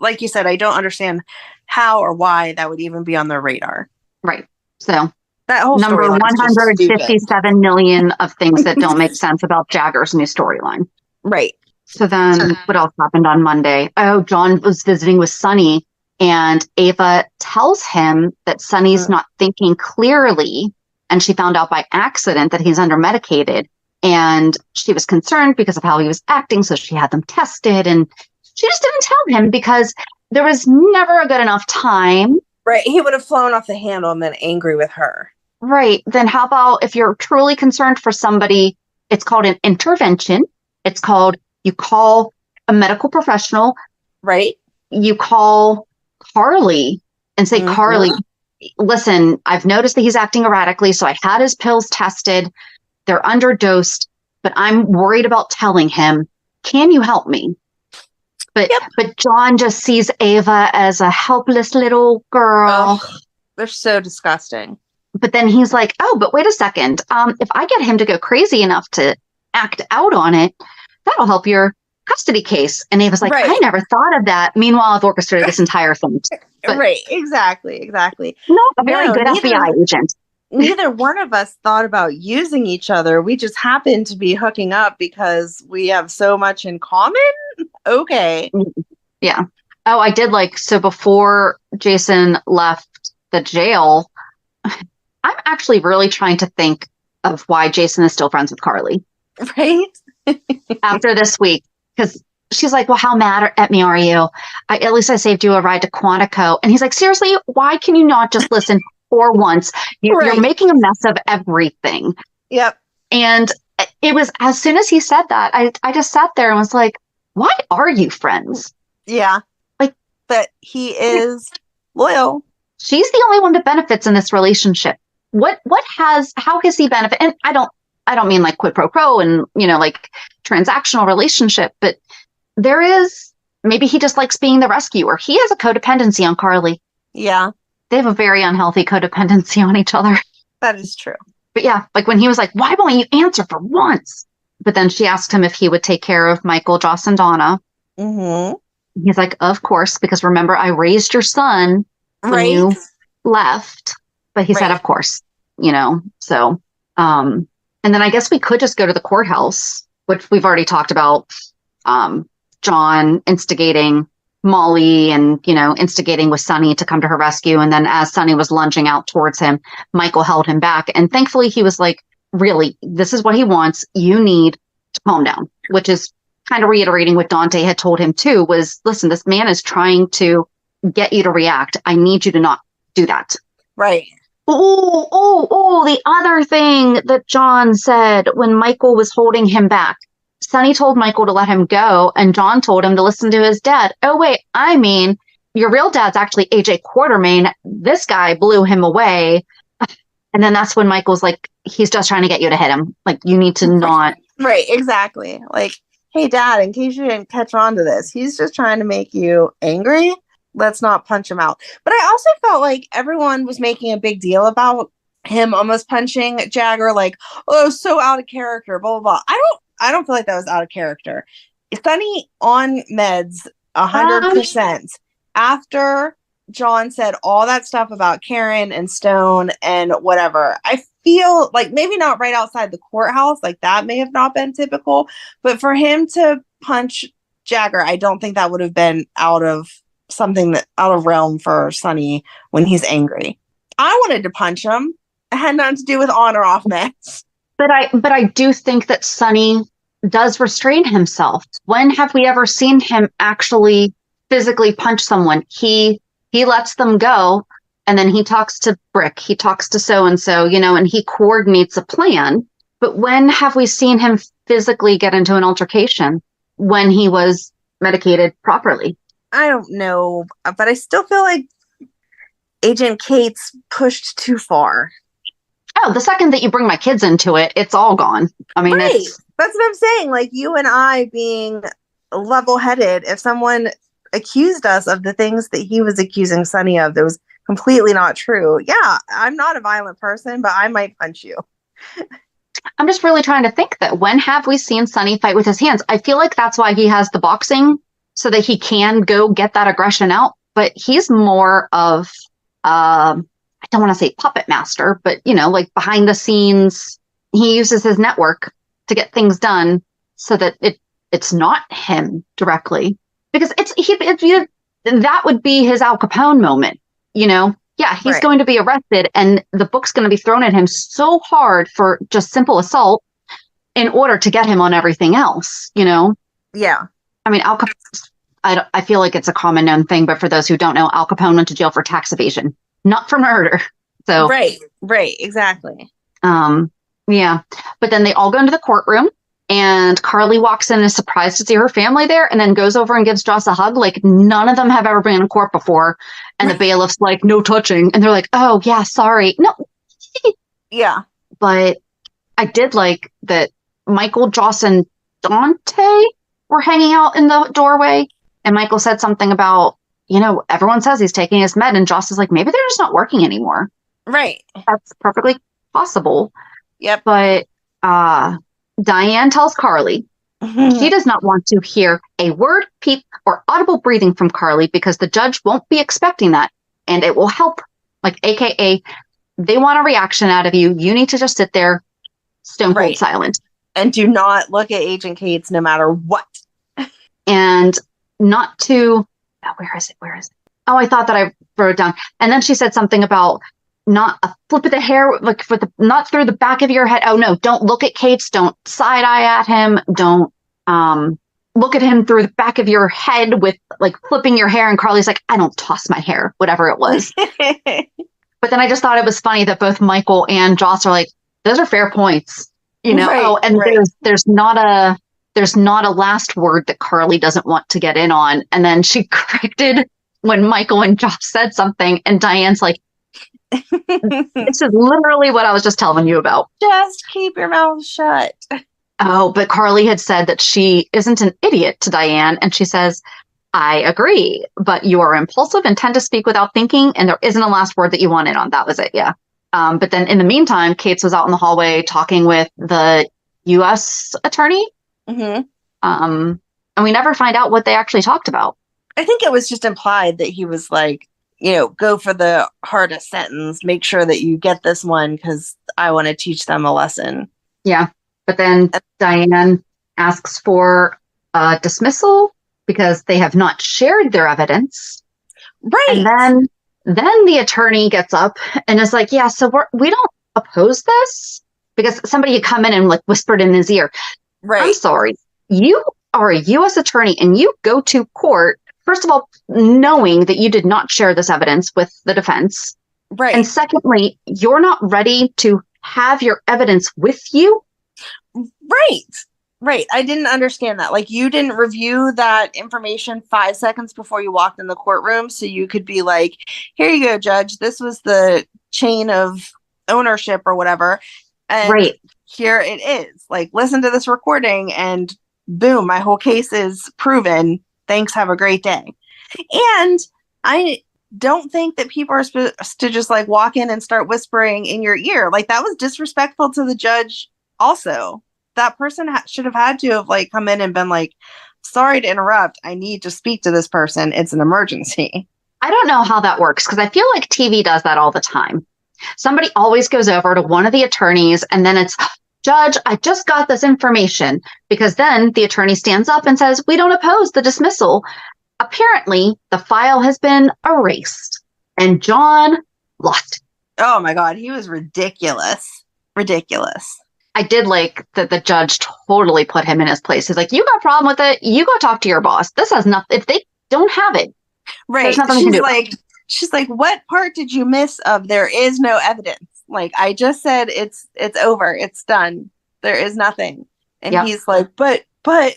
like you said, I don't understand how or why that would even be on their radar. Right. So that whole number 157 million of things that don't make sense about Jagger's new storyline. Right. So then what else happened on Monday? John was visiting with Sonny, and Ava tells him that Sonny's not thinking clearly, and she found out by accident that he's under medicated. And she was concerned because of how he was acting. So she had them tested, and she just didn't tell him because there was never a good enough time. Right. He would have flown off the handle and been angry with her. Right. Then how about if you're truly concerned for somebody, it's called an intervention. It's called, you call a medical professional. Right. You call Carly and say, Carly, listen, I've noticed that he's acting erratically. So I had his pills tested. They're underdosed, but I'm worried about telling him. Can you help me? But John just sees Ava as a helpless little girl. Oh, they're so disgusting. But then he's like, oh, but wait a second. If I get him to go crazy enough to act out on it, that'll help your custody case. And Ava's like, I never thought of that. Meanwhile, I've orchestrated this entire thing. But, right. Exactly. No, a very good FBI agent. Neither one of us thought about using each other. We just happened to be hooking up because we have so much in common. Okay. Yeah. Oh, I did so before Jason left the jail, I'm actually really trying to think of why Jason is still friends with Carly. Right. After this week, because she's like, well, how mad at me are you? At least I saved you a ride to Quantico. And he's like, seriously, why can you not just listen for once? You're making a mess of everything. Yep. And it was, as soon as he said that, I just sat there and was like, why are you friends? Yeah. But he is loyal. She's the only one that benefits in this relationship. How has he benefit? And I don't mean quid pro quo and, transactional relationship, but there is, maybe he just likes being the rescuer. He has a codependency on Carly. Yeah. They have a very unhealthy codependency on each other. That is true. But yeah, when he was like, why won't you answer for once? But then she asked him if he would take care of Michael, Joss, and Donna. Mm-hmm. He's like, of course, because remember, I raised your son when you left. But he said, of course, so, and then I guess we could just go to the courthouse, which we've already talked about, John instigating Molly and, instigating with Sonny to come to her rescue. And then as Sonny was lunging out towards him, Michael held him back. And thankfully he was like, really, this is what he wants. You need to calm down, which is kind of reiterating what Dante had told him too, was, listen, this man is trying to get you to react. I need you to not do that. Right. Oh, the other thing that John said when Michael was holding him back. Sonny told Michael to let him go, and John told him to listen to his dad. Oh, wait, I mean, your real dad's actually AJ Quartermain. This guy blew him away. And then that's when Michael's like, he's just trying to get you to hit him. You need to not. Right, exactly. Hey, Dad, in case you didn't catch on to this, he's just trying to make you angry. Let's not punch him out. But I also felt like everyone was making a big deal about him almost punching Jagger, oh, so out of character, blah, blah, blah. I don't feel like that was out of character. Sonny on meds 100% after John said all that stuff about Karen and Stone and whatever. I feel like maybe not right outside the courthouse, that may have not been typical, but for him to punch Jagger, I don't think that would have been out of realm for Sonny when he's angry. I wanted to punch him. It had nothing to do with on or off meds. But I do think that Sonny does restrain himself. When have we ever seen him actually physically punch someone? He lets them go, and then he talks to Brick. He talks to so-and-so, and he coordinates a plan. But when have we seen him physically get into an altercation when he was medicated properly? I don't know, but I still feel like Agent Kate's pushed too far. Oh, the second that you bring my kids into it, it's all gone. I mean, right. That's what I'm saying. You and I being level-headed, if someone accused us of the things that he was accusing Sonny of that was completely not true. Yeah, I'm not a violent person, but I might punch you. I'm just really trying to think that when have we seen Sonny fight with his hands? I feel like that's why he has the boxing, so that he can go get that aggression out. But he's more of, I don't want to say puppet master, but, behind the swould he uses his network to get things done so that it's not him directly. Because that would be his Al Capone moment, Yeah, he's going to be arrested, and the book's going to be thrown at him so hard for just simple assault. in order to get him on everything else, you know? Yeah. I mean, Al Capone, I feel like it's a common known thing, but for those who don't know, Al Capone went to jail for tax evasion, not for murder. So Right, exactly. Yeah. But then they all go into the courtroom and Carly walks in and is surprised to see her family there and then goes over and gives Joss a hug. Like none of them have ever been in court before. And the bailiff's like, no touching. And they're like, oh yeah, sorry. No. Yeah. But I did like that Michael, Joss, and Dante were hanging out in the doorway. And Michael said something about, you know, everyone says he's taking his med. And Joss is like, maybe they're just not working anymore. Right. That's perfectly possible. Yep. But Diane tells Carly she does not want to hear a word, peep, or audible breathing from Carly because the judge won't be expecting that. And it will help. Like, AKA, they want a reaction out of you. You need to just sit there stone cold silent. And do not look at Agent Cates no matter what. And not to, where is it? Oh, I thought that I wrote it down. And then she said something about not a flip of the hair, like not through the back of your head. Oh no, don't look at Cates. Don't side eye at him. Don't look at him through the back of your head with like flipping your hair. And Carly's like, I don't toss my hair, whatever it was. But then I just thought it was funny that both Michael and Joss are like, those are fair points, you know? There's not a last word that Carly doesn't want to get in on. And then she corrected when Michael and Joss said something and Diane's like, this is literally what I was just telling you about. Just keep your mouth shut. Oh, but Carly had said that she isn't an idiot to Diane. And she says, I agree, but you are impulsive and tend to speak without thinking. And there isn't a last word that you want in on. That was it. Yeah. But then in the meantime, Cates was out in the hallway talking with the U.S. attorney. Mm-hmm. And we never find out what they actually talked about. I think it was just implied that he was like, you know, go for the hardest sentence. Make sure that you get this one because I want to teach them a lesson. Yeah. But then Diane asks for a dismissal because they have not shared their evidence. Right. And then the attorney gets up and is like, yeah, so we don't oppose this because somebody had come in and like whispered in his ear. Right. I'm sorry. You are a U.S. attorney and you go to court, first of all, knowing that you did not share this evidence with the defense. Right. And secondly, you're not ready to have your evidence with you. Right. I didn't understand that. Like, you didn't review that information 5 seconds before you walked in the courtroom. So you could be like, here you go, judge. This was the chain of ownership or whatever. And here it is. Like, listen to this recording and boom, my whole case is proven. Thanks. Have a great day. And I don't think that people are supposed to just like walk in and start whispering in your ear. Like, that was disrespectful to the judge. Also, that person should have had to have like come in and been like, sorry to interrupt. I need to speak to this person. It's an emergency. I don't know how that works because I feel like TV does that all the time. Somebody always goes over to one of the attorneys and then it's, Judge, I just got this information, because then the attorney stands up and says, we don't oppose the dismissal. Apparently, the file has been erased and John lost. Oh my God. He was ridiculous. I did like that the judge totally put him in his place. He's like, you got a problem with it? You go talk to your boss. This has nothing. If they don't have it, right. She's like, what part did you miss of there is no evidence? Like, I just said it's over. It's done. There is nothing. And he's like, but,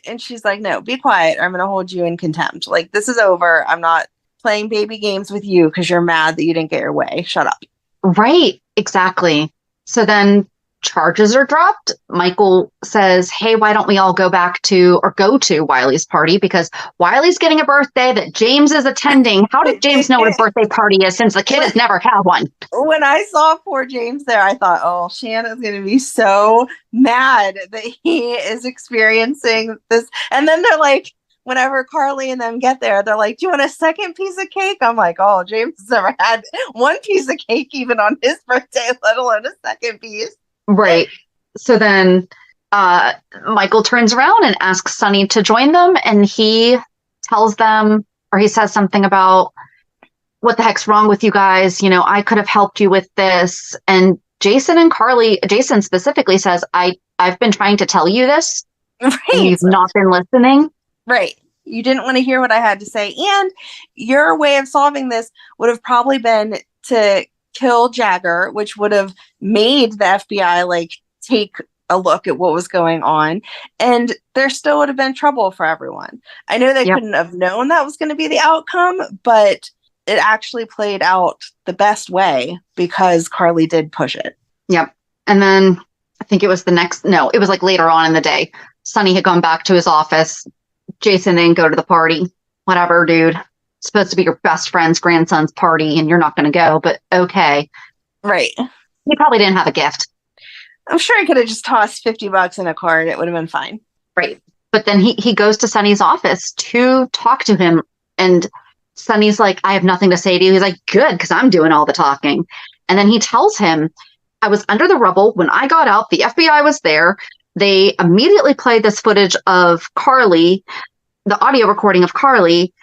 and she's like, no, be quiet. Or I'm going to hold you in contempt. Like, this is over. I'm not playing baby games with you because you're mad that you didn't get your way. Shut up. Right. Exactly. So then charges are dropped. Michael says, hey, why don't we all go to Wiley's party because Wiley's getting a birthday that James is attending. How did James know what a birthday party is since the kid has never had one? When I saw poor James there, I thought, oh, Shanna's going to be so mad that he is experiencing this. And then they're like, whenever Carly and them get there, they're like, do you want a second piece of cake? I'm like, oh, James has never had one piece of cake even on his birthday, let alone a second piece. Right. So then Michael turns around and asks Sonny to join them. And he tells them, or he says something about, what the heck's wrong with you guys? You know, I could have helped you with this. And Jason specifically says, I've been trying to tell you this, Right. and you've not been listening. Right. You didn't want to hear what I had to say. And your way of solving this would have probably been to kill Jagger, which would have made the FBI like take a look at what was going on. And there still would have been trouble for everyone. I know they couldn't have known that was going to be the outcome, but it actually played out the best way because Carly did push it. Yep. And then I think it was it was like later on in the day. Sonny had gone back to his office. Jason didn't go to the party. Whatever, dude. It's supposed to be your best friend's grandson's party and you're not going to go, but okay. Right. He probably didn't have a gift. I'm sure he could have just tossed $50 in a card. It would have been fine. Right. But then he goes to Sonny's office to talk to him. And Sonny's like, I have nothing to say to you. He's like, good, because I'm doing all the talking. And then he tells him, I was under the rubble. When I got out, the FBI was there. They immediately played this footage of Carly, the audio recording of Carly,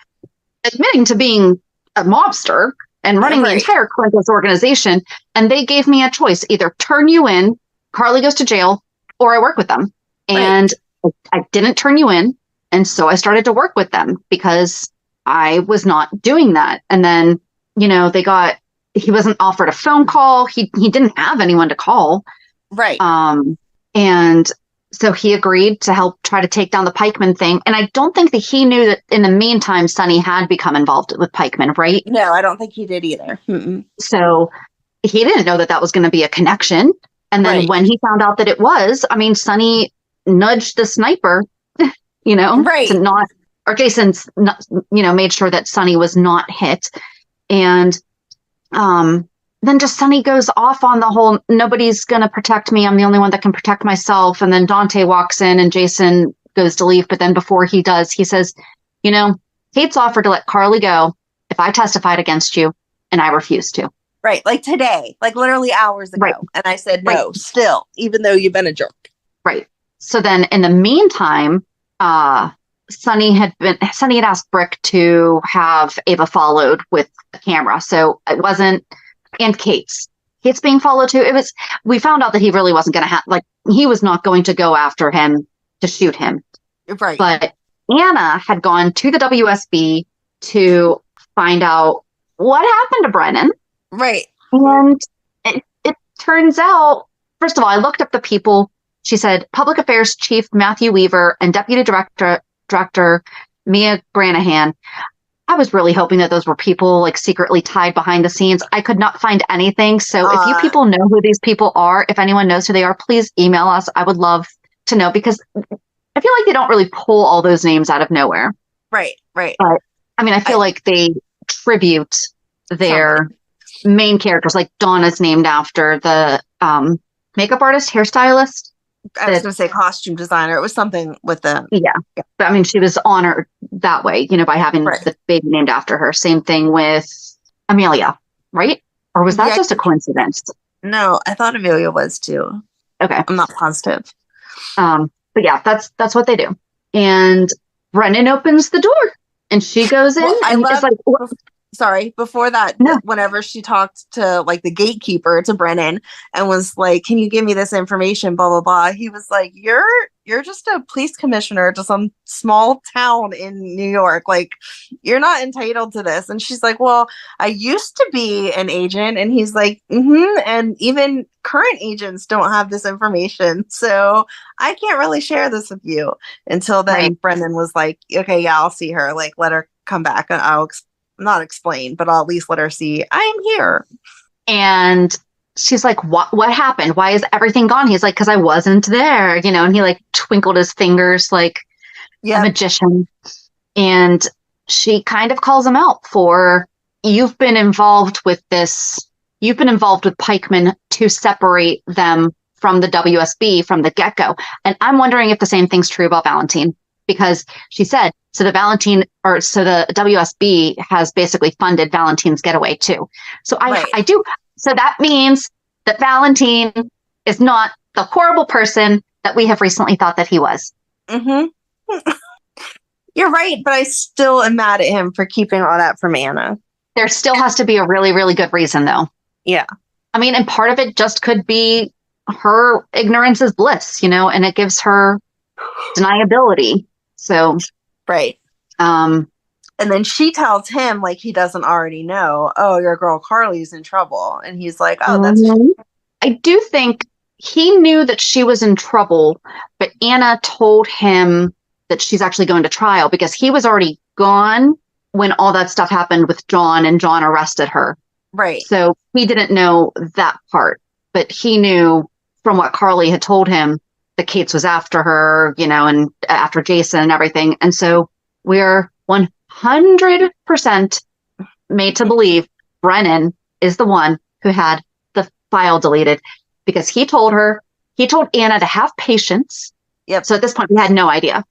admitting to being a mobster and running the entire Clinton's organization. And they gave me a choice, either turn you in, Carly goes to jail, or I work with them. And I didn't turn you in. And so I started to work with them because I was not doing that. And then, he wasn't offered a phone call. He didn't have anyone to call. Right. And so he agreed to help try to take down the pikeman thing. And I don't think that he knew that in the meantime, Sonny had become involved with pikeman, right? No, I don't think he did either. So he didn't know that was going to be a connection. And then when he found out that it was, Sonny nudged the sniper, to not, or Jason's, made sure that Sonny was not hit. And then just Sonny goes off on the whole, nobody's going to protect me. I'm the only one that can protect myself. And then Dante walks in and Jason goes to leave. But then before he does, he says, Kate's offered to let Carly go if I testified against you, and I refuse to. Right. Like today, like literally hours ago. Right. And I said, no, still, even though you've been a jerk. Right. So then in the meantime, Sonny had asked Brick to have Ava followed with a camera. So it wasn't, and Kate's being followed too. We found out that he really wasn't going to he was not going to go after him to shoot him. Right. But Anna had gone to the WSB to find out what happened to Brennan. Right. And it turns out, first of all, I looked up the people. She said Public Affairs Chief Matthew Weaver and Deputy Director Mia Granahan. I was really hoping that those were people secretly tied behind the scenes. I could not find anything. So if you people know who these people are, if anyone knows who they are, please email us. I would love to know, because I feel like they don't really pull all those names out of nowhere. Right. Right. But I feel like they tribute their main characters. Like Donna's named after the makeup artist, hairstylist. I was going to say costume designer. It was something with the... Yeah. But she was honored that way, by having the baby named after her. Same thing with Amelia, right? Or was that just a coincidence? No, I thought Amelia was too. Okay. I'm not positive. But yeah, that's what they do. And Brennan opens the door and she goes in and it's like... Sorry, before that, whenever she talked to the gatekeeper, to Brennan, and was like, can you give me this information, blah, blah, blah. He was like, you're just a police commissioner to some small town in New York. You're not entitled to this. And she's like, well, I used to be an agent. And he's like, and even current agents don't have this information. So I can't really share this with you. Until then, Brennan was like, okay, yeah, I'll see her. Let her come back and I'll not explain, but I'll at least let her see I'm here. And she's like, what happened? Why is everything gone? He's like, because I wasn't there, and he twinkled his fingers like a magician. And she kind of calls him out for, you've been involved with pikemen to separate them from the WSB from the get-go. And I'm wondering if the same thing's true about Valentin, because she said, so the WSB has basically funded Valentin's getaway too. So I do. So that means that Valentin is not the horrible person that we have recently thought that he was. Mm-hmm. You're right, but I still am mad at him for keeping all that from Anna. There still has to be a really, really good reason, though. Yeah. I mean, and part of it just could be her ignorance is bliss, and it gives her deniability. So, right. And then she tells him, like, he doesn't already know, oh, your girl Carly's in trouble. And he's like, oh, that's... I do think he knew that she was in trouble, but Anna told him that she's actually going to trial because he was already gone when all that stuff happened with John and John arrested her. Right. So he didn't know that part, but he knew from what Carly had told him that Kate's was after her, and after Jason and everything. And so we're 100% made to believe Brennan is the one who had the file deleted because he told Anna to have patience. Yep. So at this point, we had no idea.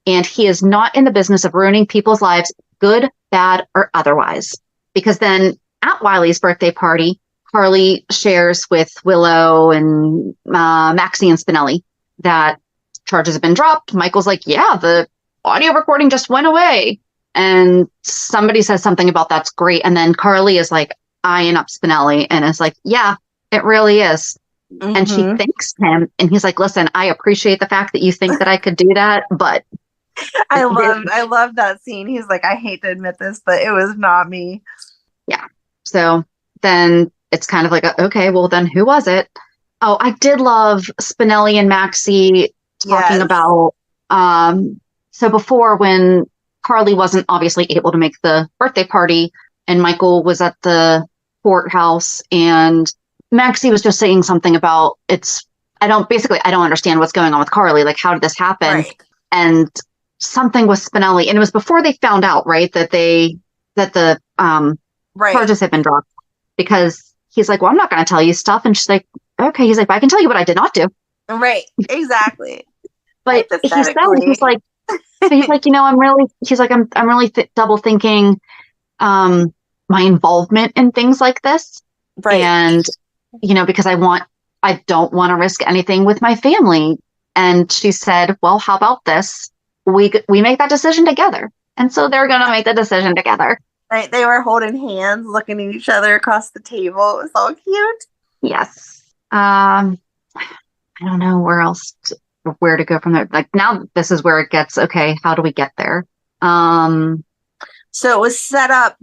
And he is not in the business of ruining people's lives, good, bad, or otherwise. Because then at Wiley's birthday party, Carly shares with Willow and Maxie and Spinelli that charges have been dropped. Michael's like, yeah, the audio recording just went away. And somebody says something about that's great. And then Carly is like eyeing up Spinelli and is like, yeah, it really is. Mm-hmm. And she thanks him. And he's like, listen, I appreciate the fact that you think that I could do that. But I love that scene. He's like, I hate to admit this, but it was not me. Yeah. So then it's kind of like, okay, well, then who was it? Oh, I did love Spinelli and Maxie talking about, so before when Carly wasn't obviously able to make the birthday party and Michael was at the courthouse and Maxie was just saying something about I don't understand what's going on with Carly. Like, how did this happen? Right. And something with Spinelli. And it was before they found out, right, that the charges had been dropped because he's like, well, I'm not going to tell you stuff. And she's like, okay. He's like, but I can tell you what I did not do. Right. Exactly. But he said, he's like, I'm really double thinking, my involvement in things like this. Right. And, because I don't want to risk anything with my family. And she said, well, how about this? We make that decision together. And so they're going to make the decision together. Right. They were holding hands, looking at each other across the table. It was all cute. Yes. I don't know where to go from there. Like now this is where it gets, okay, how do we get there? So it was set up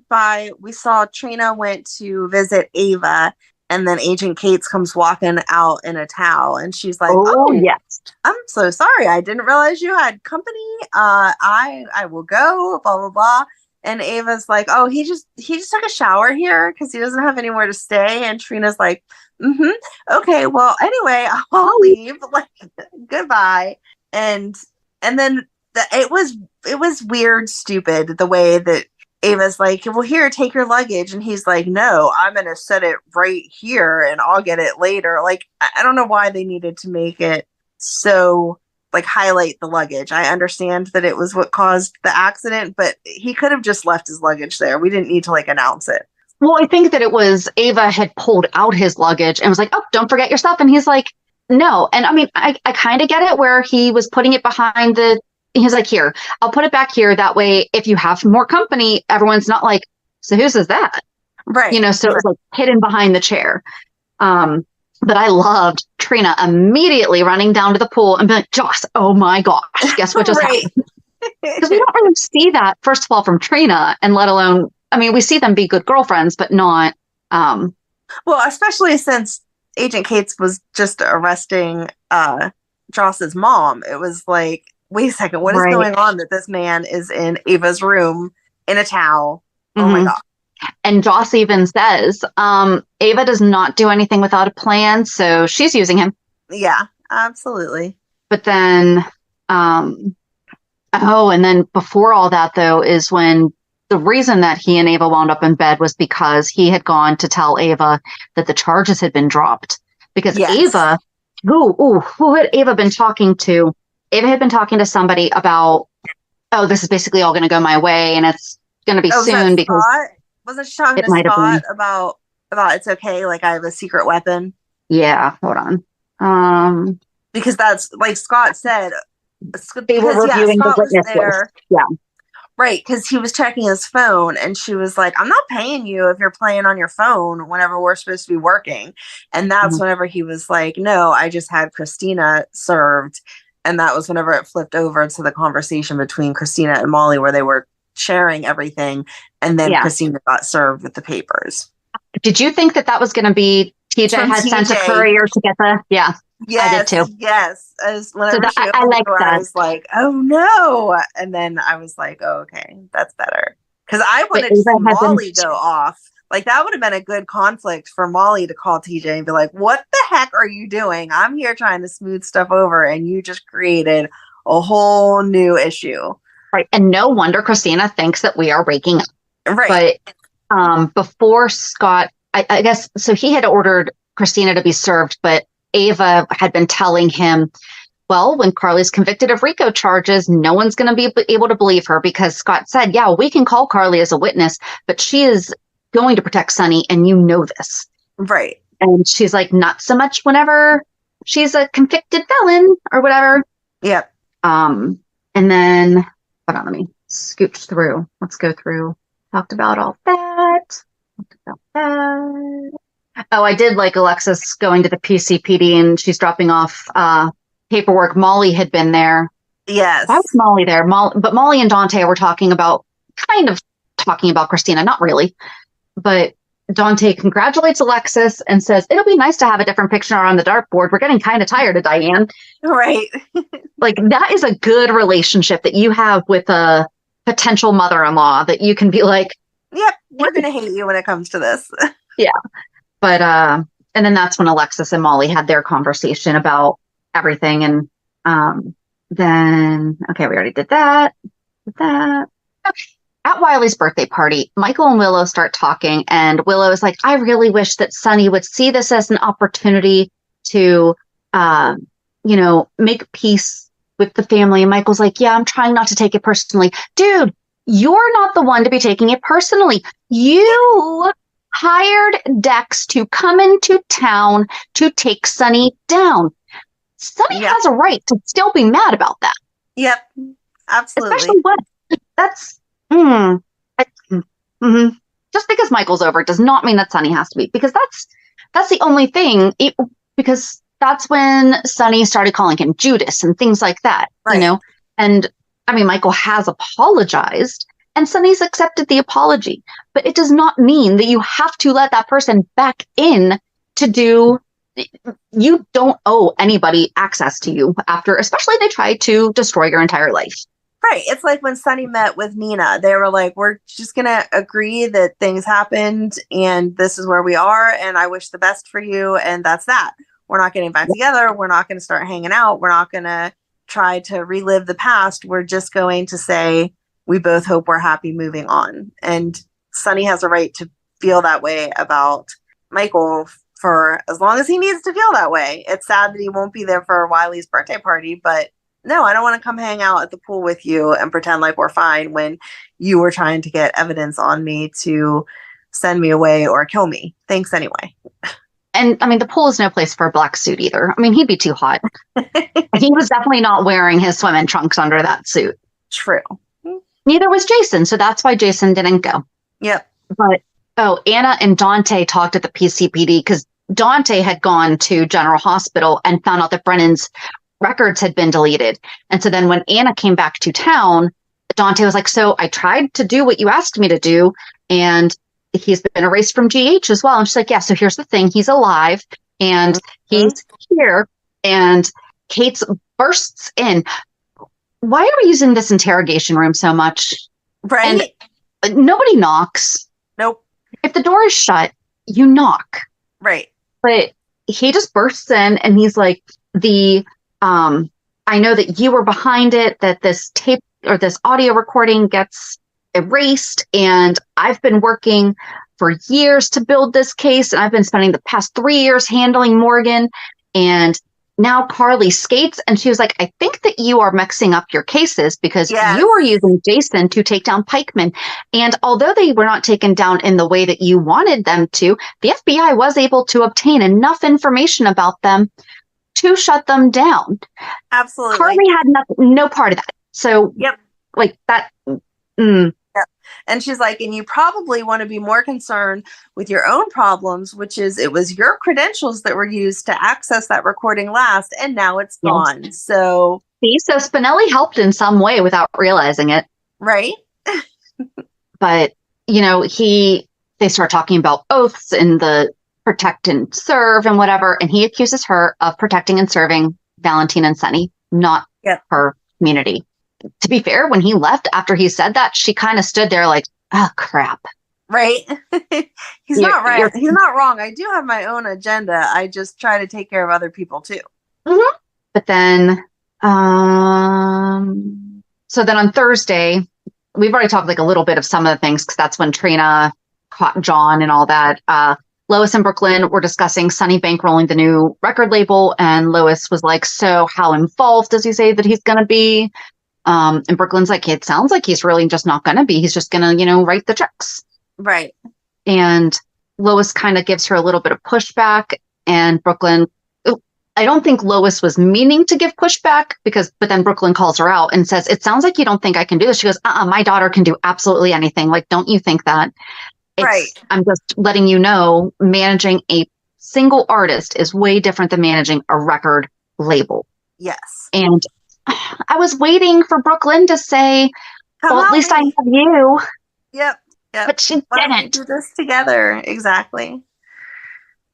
we saw Trina went to visit Ava and then Agent Cates comes walking out in a towel and she's like, oh yes, I'm so sorry. I didn't realize you had company. I will go, blah, blah, blah. And Ava's like, oh, he just took a shower here because he doesn't have anywhere to stay. And Trina's like, okay, well, anyway, I'll leave. Like, goodbye. And then it was weird, stupid, the way that Ava's like, well, here, take your luggage. And he's like, no, I'm going to set it right here and I'll get it later. Like, I don't know why they needed to make it so, like, highlight the luggage. I understand that it was what caused the accident, but he could have just left his luggage there. We didn't need to, like, announce it. Well, I think that it was Ava had pulled out his luggage and was like, oh, don't forget your stuff. And he's like, no. And I mean, I kind of get it where he was putting it behind he's like, here, I'll put it back here. That way, if you have more company, everyone's not like, so whose is that? Right. So it was like hidden behind the chair. But I loved Trina immediately running down to the pool and being like, Joss, oh my gosh, guess what just happened? Because we don't really see that, first of all, from Trina, and let alone, I mean, we see them be good girlfriends, but not. Well, especially since Agent Cates was just arresting Joss's mom. It was like, wait a second, what is going on that this man is in Ava's room in a towel? Oh my God. And Joss even says, Ava does not do anything without a plan, so she's using him. Yeah, absolutely. But then, and then before all that, though, is when the reason that he and Ava wound up in bed was because he had gone to tell Ava that the charges had been dropped. Because Ava, who had Ava been talking to? Ava had been talking to somebody about, this is basically all going to go my way, and it's going to be soon because wasn't she talking to Scott about it's okay, like I have a secret weapon? Yeah, hold on. Because that's like Scott said. They were reviewing the witness list. Yeah. Right, because he was checking his phone, and she was like, I'm not paying you if you're playing on your phone whenever we're supposed to be working. And that's whenever he was like, no, I just had Kristina served. And that was whenever it flipped over to the conversation between Kristina and Molly, where they were sharing everything. And then Kristina got served with the papers. Did you think that was going to be TJ had sent a courier to get the, Yes, I did too. Yes. Whenever I like that. I was like, oh no. And then I was like, oh, okay, that's better. Because I wanted to see Molly go off. Like, that would have been a good conflict for Molly to call TJ and be like, what the heck are you doing? I'm here trying to smooth stuff over, and you just created a whole new issue. Right. And no wonder Kristina thinks that we are waking up. Right. But before Scott, I guess, so he had ordered Kristina to be served, but Ava had been telling him, well, when Carly's convicted of RICO charges, no one's going to be able to believe her, because Scott said, yeah, we can call Carly as a witness, but she is going to protect Sonny, and you know this. Right. And she's like, not so much whenever she's a convicted felon or whatever. Yep. And then, hold on, let me scooch through. Let's go through. Talked about all that. Oh, I did like Alexis going to the PCPD, and she's dropping off paperwork. Molly had been there. Yes. Why was Molly there? But Molly and Dante were talking about Kristina. Not really. But Dante congratulates Alexis and says, it'll be nice to have a different picture on the dartboard. We're getting kind of tired of Diane. Right. Like, that is a good relationship that you have with a potential mother-in-law, that you can be like, yep, we're going to hate you when it comes to this. Yeah. But, and then that's when Alexis and Molly had their conversation about everything. And then, okay, we already did that. At Wiley's birthday party, Michael and Willow start talking, and Willow is like, I really wish that Sonny would see this as an opportunity to, make peace with the family. And Michael's like, yeah, I'm trying not to take it personally. Dude, you're not the one to be taking it personally. You hired Dex to come into town to take Sonny down. Sonny has a right to still be mad about that. Yep, absolutely. Especially when that's just because Michael's over does not mean that Sonny has to be, because that's the only thing. Because that's when Sonny started calling him Judas and things like that, right. And I mean, Michael has apologized and Sonny's accepted the apology, but it does not mean that you have to let that person back in to do. You don't owe anybody access to you after, especially they try to destroy your entire life. Right. It's like when Sonny met with Nina, they were like, we're just going to agree that things happened and this is where we are. And I wish the best for you. And that's that. We're not getting back together. We're not going to start hanging out. We're not going to try to relive the past. We're just going to say, we both hope we're happy moving on. And Sonny has a right to feel that way about Michael for as long as he needs to feel that way. It's sad that he won't be there for Wiley's birthday party, but no, I don't want to come hang out at the pool with you and pretend like we're fine when you were trying to get evidence on me to send me away or kill me. Thanks anyway. And I mean, the pool is no place for a black suit either. I mean, he'd be too hot. He was definitely not wearing his swimming trunks under that suit. True. Neither was Jason. So that's why Jason didn't go. Yep. But, Anna and Dante talked at the PCPD because Dante had gone to General Hospital and found out that Brennan's records had been deleted. And so then when Anna came back to town, Dante was like, so I tried to do what you asked me to do, and he's been erased from GH as well. And she's like, yeah, so here's the thing. He's alive and he's here. And Kate bursts in. Why are we using this interrogation room so much? Right. And nobody knocks. Nope. If the door is shut, you knock. Right. But he just bursts in and he's like, I know that you were behind it, that this tape or this audio recording gets erased. And I've been working for years to build this case. And I've been spending the past 3 years handling Morgan. And now Carly skates. And she was like, I think that you are mixing up your cases because you were using Jason to take down Pikeman. And although they were not taken down in the way that you wanted them to, the FBI was able to obtain enough information about them to shut them down. Absolutely. Carly had no part of that. So, like that, Mm, And she's like, and you probably want to be more concerned with your own problems, which is it was your credentials that were used to access that recording last, and now it's Yes. gone. So, see, so Spinelli helped in some way without realizing it. right? But, they start talking about oaths and the protect and serve and whatever. And he accuses her of protecting and serving Valentin and Sonny, not Yep. her community. To be fair, when he left after he said that, she kind of stood there like, oh, crap. Right? He's You're- not right. you're- He's not wrong. I do have my own agenda. I just try to take care of other people too. But then, so then on Thursday, we've already talked like a little bit of some of the things because that's when Trina caught John and all that. Lois and Brooklyn were discussing Sonny bankrolling the new record label, and Lois was like, so how involved does he say that he's going to be? And Brooklyn's like, it sounds like he's really just not going to be. He's just going to, write the checks. Right. And Lois kind of gives her a little bit of pushback, and Brooklyn, I don't think Lois was meaning to give pushback but then Brooklyn calls her out and says, it sounds like you don't think I can do this. She goes, my daughter can do absolutely anything. Like, don't you think that? Right. I'm just letting you know, managing a single artist is way different than managing a record label. Yes. And I was waiting for Brooklyn to say, Come well, at on, least I me. have you. Yep. But she Why don't we didn't. do this together? Exactly.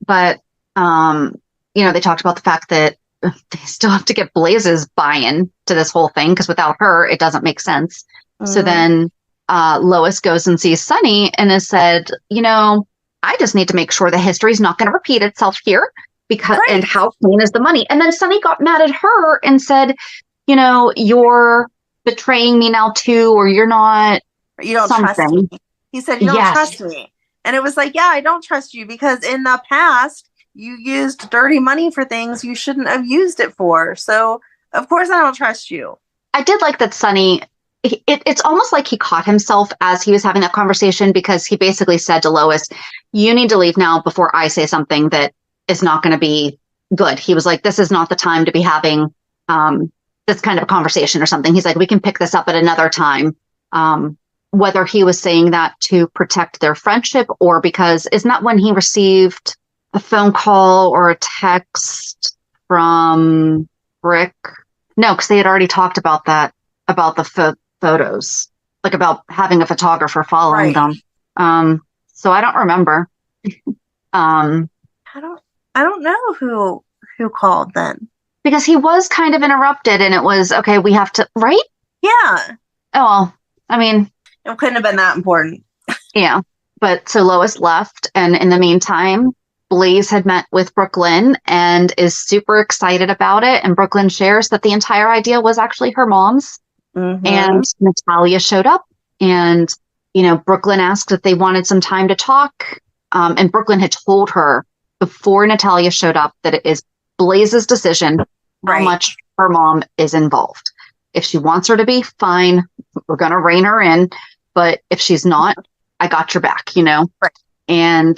But, they talked about the fact that they still have to get Blaze's buy-in to this whole thing because without her, it doesn't make sense. So Mhm. then Lois goes and sees Sonny and has said, I just need to make sure the history's not going to repeat itself here because, Right. and how clean is the money? And then Sonny got mad at her and said, you're betraying me now too, or you're not. You don't trust something. me. He said, you don't Yes. trust me. And it was like, yeah, I don't trust you because in the past, you used dirty money for things you shouldn't have used it for. So, of course, I don't trust you. I did like that Sonny, it's almost like he caught himself as he was having that conversation because he basically said to Lois, you need to leave now before I say something that is not going to be good. He was like, this is not the time to be having this kind of a conversation or something. He's like, we can pick this up at another time. Whether he was saying that to protect their friendship or because isn't that when he received a phone call or a text from Rick? No, because they had already talked about that, about the photos, like about having a photographer following Right. them. So I don't remember. I don't know who called then. Because he was kind of interrupted and it was, okay, we have to, right? Yeah. Oh, well, I mean, It couldn't have been that important. yeah. But so Lois left. And in the meantime, Blaze had met with Brooklyn and is super excited about it. And Brooklyn shares that the entire idea was actually her mom's. Mhm. And Natalia showed up and, Brooklyn asked if they wanted some time to talk. And Brooklyn had told her before Natalia showed up that it is Blaze's decision how Right. much her mom is involved. If she wants her to be, fine, we're going to rein her in. But if she's not, I got your back, Right. And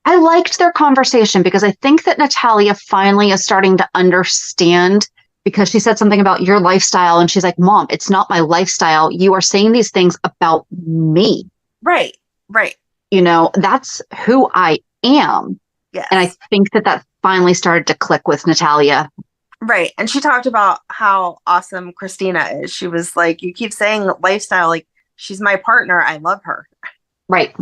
I liked their conversation because I think that Natalia finally is starting to understand because she said something about your lifestyle. And she's like, Mom, it's not my lifestyle. You are saying these things about me. Right. Right. That's who I am. Yes. And I think that finally started to click with Natalia. Right. And she talked about how awesome Kristina is. She was like, you keep saying lifestyle, like she's my partner. I love her. Right.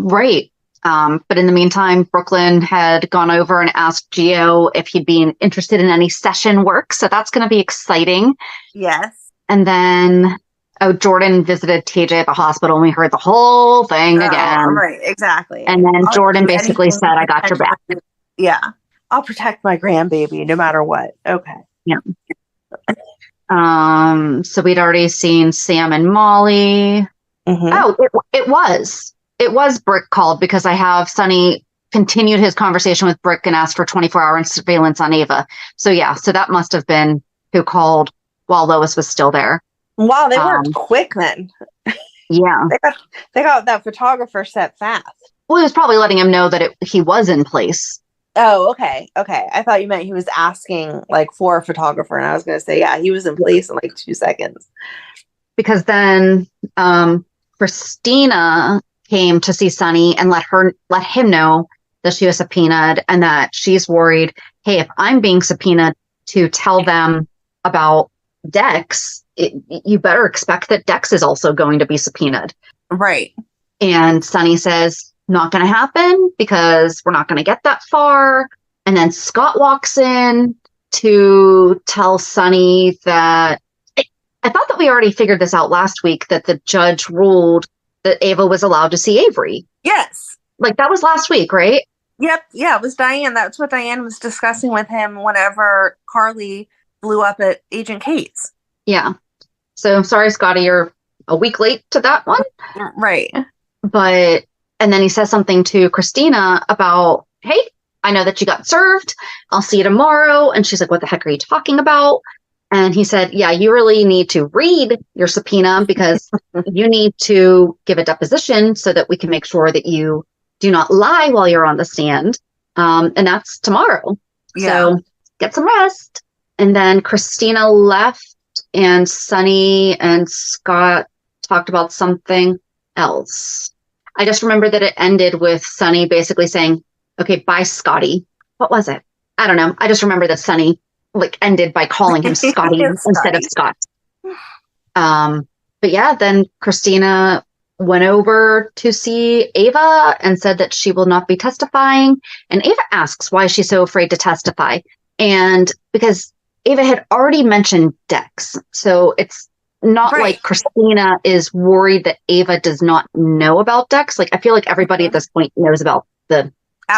But in the meantime, Brooklyn had gone over and asked Gio if he'd be interested in any session work. So that's going to be exciting. Yes. And then, Jordan visited TJ at the hospital and we heard the whole thing again. Right. Exactly. And then I'll Jordan do basically anything said, to I got your back. protect my- Yeah. I'll protect my grandbaby no matter what. Okay. So we'd already seen Sam and Molly. Mhm. Oh, it was Brick called because I have Sonny continued his conversation with Brick and asked for 24-hour surveillance on Ava. So yeah, so that must have been who called while Lois was still there. Wow, they worked quick then. Yeah. They got that photographer set fast. Well, he was probably letting him know that he was in place. Oh, okay. Okay. I thought you meant he was asking like for a photographer, and I was going to say, yeah, he was in place in like 2 seconds. Because then Kristina came to see Sonny and let him know that she was subpoenaed and that she's worried, hey, if I'm being subpoenaed to tell them about Dex, you better expect that Dex is also going to be subpoenaed. Right. And Sonny says, not going to happen because we're not going to get that far. And then Scott walks in to tell Sonny that I thought that we already figured this out last week, that the judge ruled that Ava was allowed to see Avery. Yes. Like that was last week, right? Yep. Yeah, it was Diane. That's what Diane was discussing with him whenever Carly blew up at Agent Kate's. Yeah. So I'm sorry, Scotty, you're a week late to that one. Right. But, and then he says something to Kristina about, hey, I know that you got served. I'll see you tomorrow. And she's like, what the heck are you talking about? And he said, yeah, you really need to read your subpoena because you need to give a deposition so that we can make sure that you do not lie while you're on the stand. And that's tomorrow. Yeah. So get some rest. And then Kristina left and Sonny and Scott talked about something else. I just remember that it ended with Sonny basically saying, okay, bye, Scotty. What was it? I don't know. I just remember that Sonny ended by calling him Scotty instead of Scott. But yeah, then Kristina went over to see Ava and said that she will not be testifying. And Ava asks why she's so afraid to testify. And because Ava had already mentioned Dex. So it's not like Kristina is worried that Ava does not know about Dex. Like, I feel like everybody at this point knows about the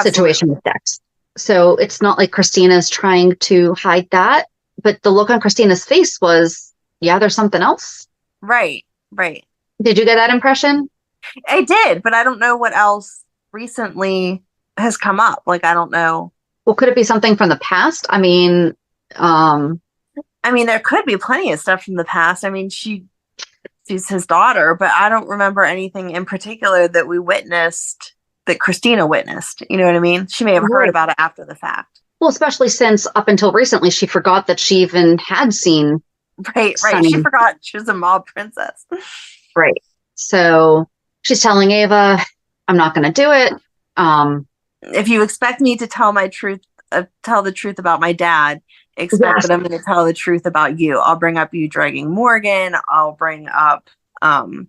situation with Dex. So it's not like Christina's trying to hide that. But the look on Christina's face was, yeah, there's something else. Right. Right. Did you get that impression? I did, but I don't know what else recently has come up. Like, I don't know. Well, could it be something from the past? I mean, there could be plenty of stuff from the past. I mean, she's his daughter, but I don't remember anything in particular that we witnessed, that Kristina witnessed. You know what I mean? She may have heard about it after the fact. Well, especially since up until recently, she forgot that she even had seen. Right. Sonny. She forgot she was a mob princess. Right. So she's telling Ava, I'm not going to do it. If you expect me to tell the truth about my dad, expect that I'm going to tell the truth about you. I'll bring up you drugging Morgan. I'll bring up, what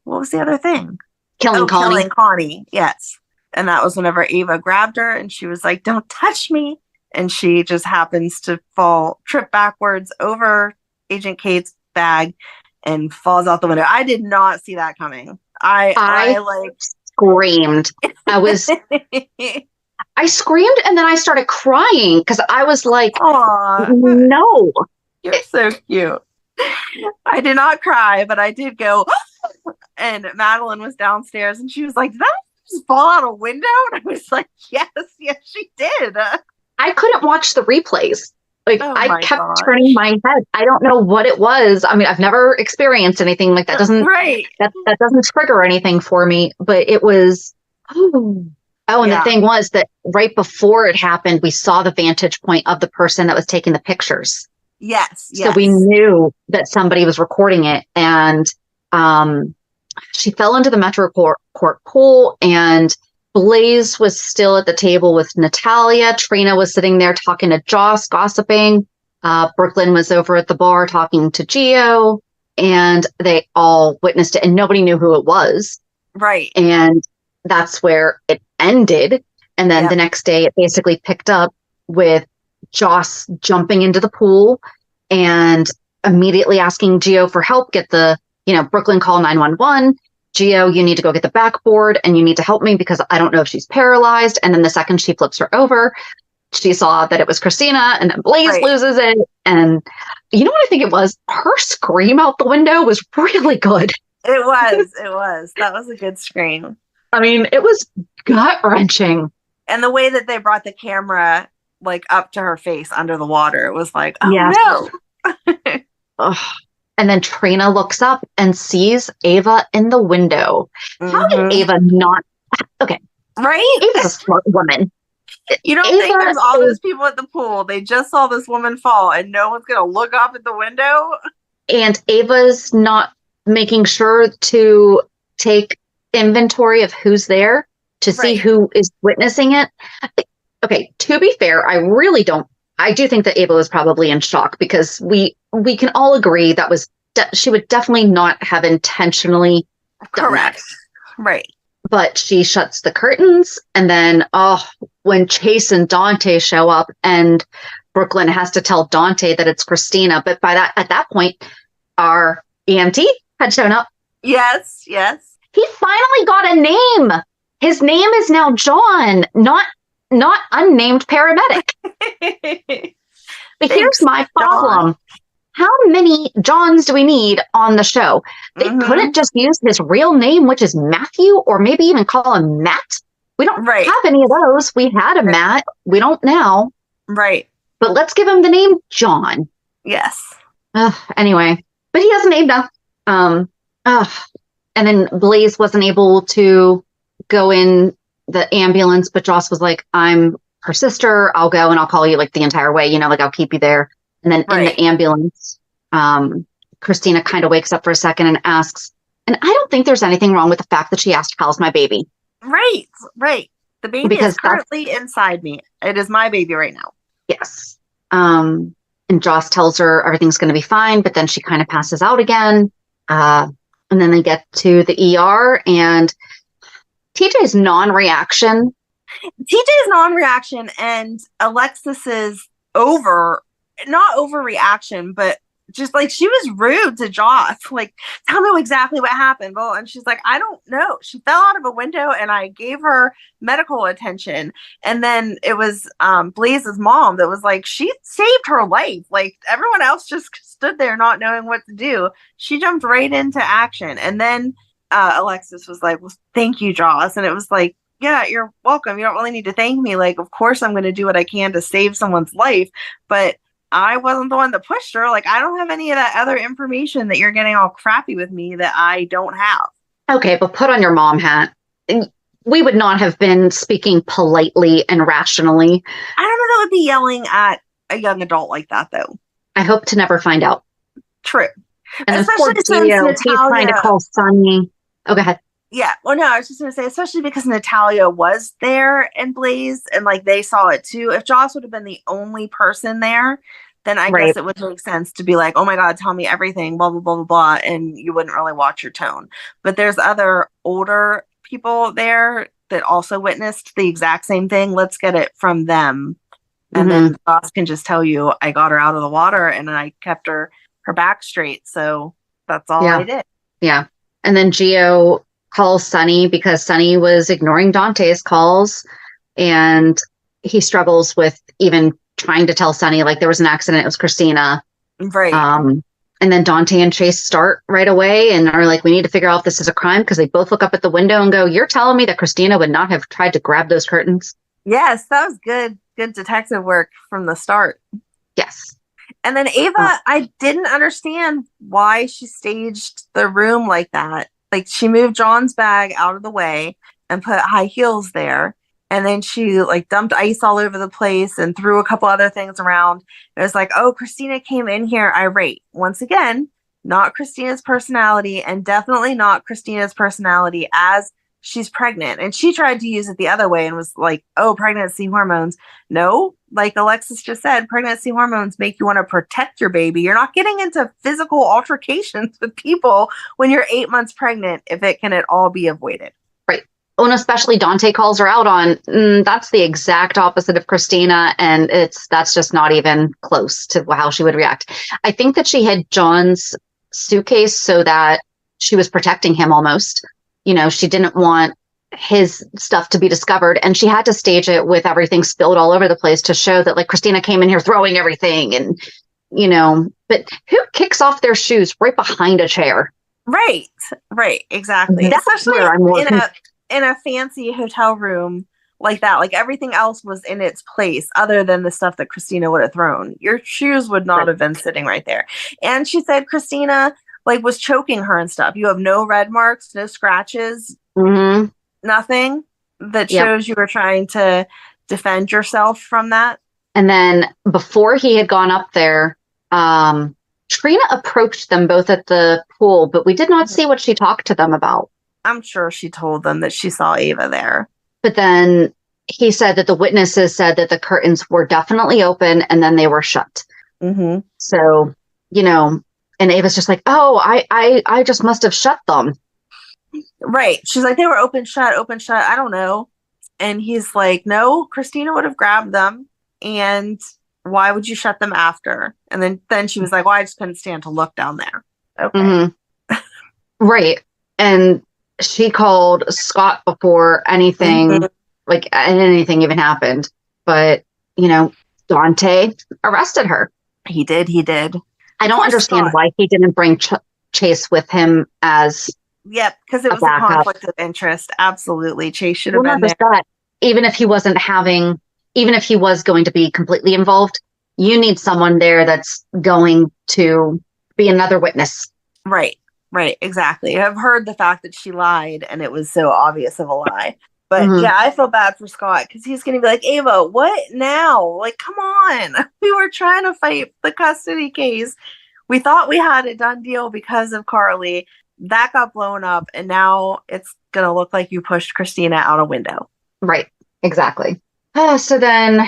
was the other thing? Killing Connie. Yes. And that was whenever Ava grabbed her and she was like, don't touch me. And she just happens to trip backwards over Agent Kate's bag and falls out the window. I did not see that coming. I screamed. I screamed and then I started crying because I was like, no. You're so cute. I did not cry, but I did go, and Madeline was downstairs and she was like, did that just fall out a window? And I was like, yes, she did. I couldn't watch the replays. Like, I kept turning my head. I don't know what it was. I mean, I've never experienced anything like that. That doesn't trigger anything for me, but it was, and the thing was that right before it happened, we saw the vantage point of the person that was taking the pictures. Yes. So we knew that somebody was recording it. And she fell into the MetroCourt pool, and Blaze was still at the table with Natalia. Trina was sitting there talking to Joss, gossiping. Brooklyn was over at the bar talking to Gio, and they all witnessed it, and nobody knew who it was. Right. And that's where it ended. And then the next day it basically picked up with Joss jumping into the pool and immediately asking Gio for help, get the, Brooklyn call 911. Gio, you need to go get the backboard and you need to help me because I don't know if she's paralyzed. And then the second she flips her over, she saw that it was Kristina, and then Blaze loses it. And you know what I think it was? Her scream out the window was really good. It was. That was a good scream. I mean, it was gut-wrenching. And the way that they brought the camera up to her face under the water, it was like, oh no. And then Trina looks up and sees Ava in the window. Mm-hmm. How did Ava not? Okay. Right? Ava's a smart woman. You don't think there's all those people at the pool. They just saw this woman fall and no one's going to look up at the window? And Ava's not making sure to take inventory of who's there to see who is witnessing it. Okay, to be fair, I do think that Ava was probably in shock because we can all agree that she would definitely not have intentionally done that. Right. But she shuts the curtains, and then when Chase and Dante show up, and Brooklyn has to tell Dante that it's Kristina, but at that point, our EMT had shown up. Yes. He finally got a name. His name is now John, not unnamed paramedic. But here's my problem. John. How many Johns do we need on the show? They couldn't just use his real name, which is Matthew, or maybe even call him Matt. We don't have any of those. We had a Matt. We don't now. Right. But let's give him the name John. Yes. Anyway, but he has a name now. And then Blaze wasn't able to go in the ambulance, but Joss was like, I'm her sister. I'll go and I'll call you like the entire way. I'll keep you there. And then in the ambulance, Kristina kind of wakes up for a second and asks, and I don't think there's anything wrong with the fact that she asked, how's my baby? Right. The baby is currently inside me. It is my baby right now. Yes. And Joss tells her everything's going to be fine, but then she kind of passes out again. And then they get to the ER, and TJ's non-reaction and Alexis's not overreaction, but just like she was rude to Joss. Like, tell me exactly what happened. Well, and she's like, I don't know. She fell out of a window and I gave her medical attention. And then it was Blaze's mom that was like, she saved her life. Like, everyone else just stood there not knowing what to do. She jumped right into action. And then Alexis was like, well, thank you, Joss. And it was like, yeah, you're welcome. You don't really need to thank me. Like, of course I'm going to do what I can to save someone's life. But I wasn't the one that pushed her. Like, I don't have any of that other information that you're getting all crappy with me that I don't have. Okay, but put on your mom hat. We would not have been speaking politely and rationally. I don't know that would be yelling at a young adult like that, though. I hope to never find out. True. And especially then poor Gio, he's trying to call Sonny. Oh, go ahead. Yeah. Well, no, I was just going to say, especially because Natalia was there and Blaze, and like they saw it too. If Joss would have been the only person there, then I guess it would make sense to be like, oh my God, tell me everything, blah, blah, blah, blah, blah. And you wouldn't really watch your tone. But there's other older people there that also witnessed the exact same thing. Let's get it from them. And then Joss can just tell you, I got her out of the water and I kept her back straight. So that's all I did. Yeah. And then Gio calls Sonny because Sonny was ignoring Dante's calls, and he struggles with even trying to tell Sonny, like, there was an accident, it was Kristina. Right. And then Dante and Chase start right away and are like, we need to figure out if this is a crime, because they both look up at the window and go, you're telling me that Kristina would not have tried to grab those curtains? Yes, that was good detective work from the start. Yes. And then Ava, I didn't understand why she staged the room like that. Like, she moved John's bag out of the way and put high heels there. And then she like dumped ice all over the place and threw a couple other things around. It was like, oh, Kristina came in here irate. Once again, not Kristina's personality, and definitely not Kristina's personality as she's pregnant. And she tried to use it the other way and was like, oh, pregnancy hormones. No, like Alexis just said, pregnancy hormones make you want to protect your baby. You're not getting into physical altercations with people when you're 8 months pregnant if it can at all be avoided. Right. Oh, and especially Dante calls her out on, that's the exact opposite of Kristina, and that's just not even close to how she would react. I think that she had John's suitcase so that she was protecting him almost. You know, she didn't want his stuff to be discovered, and she had to stage it with everything spilled all over the place to show that, like, Kristina came in here throwing everything, and, you know, but who kicks off their shoes right behind a chair? Right, exactly. That's especially where I'm working. In a fancy hotel room like that. Like, everything else was in its place other than the stuff that Kristina would have thrown. Your shoes would not have been sitting right there. And she said Kristina like was choking her and stuff. You have no red marks, no scratches, nothing that shows you were trying to defend yourself from that. And then before he had gone up there, Trina approached them both at the pool, but we did not see what she talked to them about. I'm sure she told them that she saw Ava there. But then he said that the witnesses said that the curtains were definitely open and then they were shut. Mm-hmm. So, and Ava's just like, oh, I just must have shut them. Right. She's like, they were open, shut. I don't know. And he's like, no, Kristina would have grabbed them. And why would you shut them after? And then she was like, well, I just couldn't stand to look down there. Okay. Mm-hmm. Right. And she called Scott before anything, like anything even happened. But, Dante arrested her. He did. I don't understand why he didn't bring Chase with him as... Yep, because it was a conflict of interest. Absolutely. Chase should have been there. That, even if he was going to be completely involved, you need someone there that's going to be another witness. Right, exactly. I've heard the fact that she lied and it was so obvious of a lie. But yeah, I feel bad for Scott because he's going to be like, Ava, what now? Like, come on. We were trying to fight the custody case. We thought we had a done deal because of Carly. That got blown up, and now it's going to look like you pushed Kristina out a window. Right, exactly. So then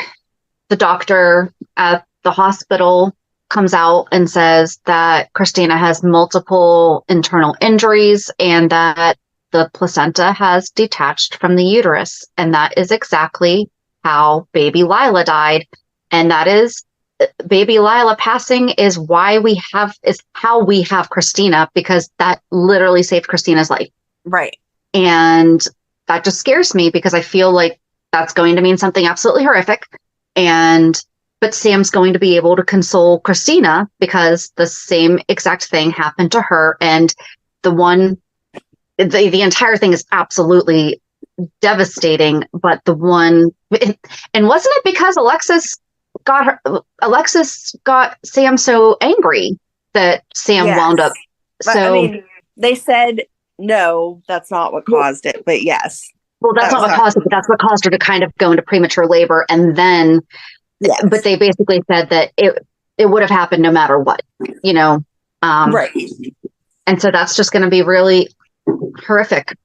the doctor at the hospital comes out and says that Kristina has multiple internal injuries and that the placenta has detached from the uterus. And that is exactly how baby Lila died. And that is baby Lila passing is how we have Kristina, because that literally saved Kristina's life. Right. And that just scares me because I feel like that's going to mean something absolutely horrific. But Sam's going to be able to console Kristina because the same exact thing happened to her. And the entire thing is absolutely devastating. But and wasn't it because Alexis got Sam so angry that Sam wound up. But, they said, no, that's not what caused it. But yes. Well, that's not what caused it, but that's what caused her to kind of go into premature labor. And then, but they basically said that it would have happened no matter what, right. And so that's just going to be really horrific,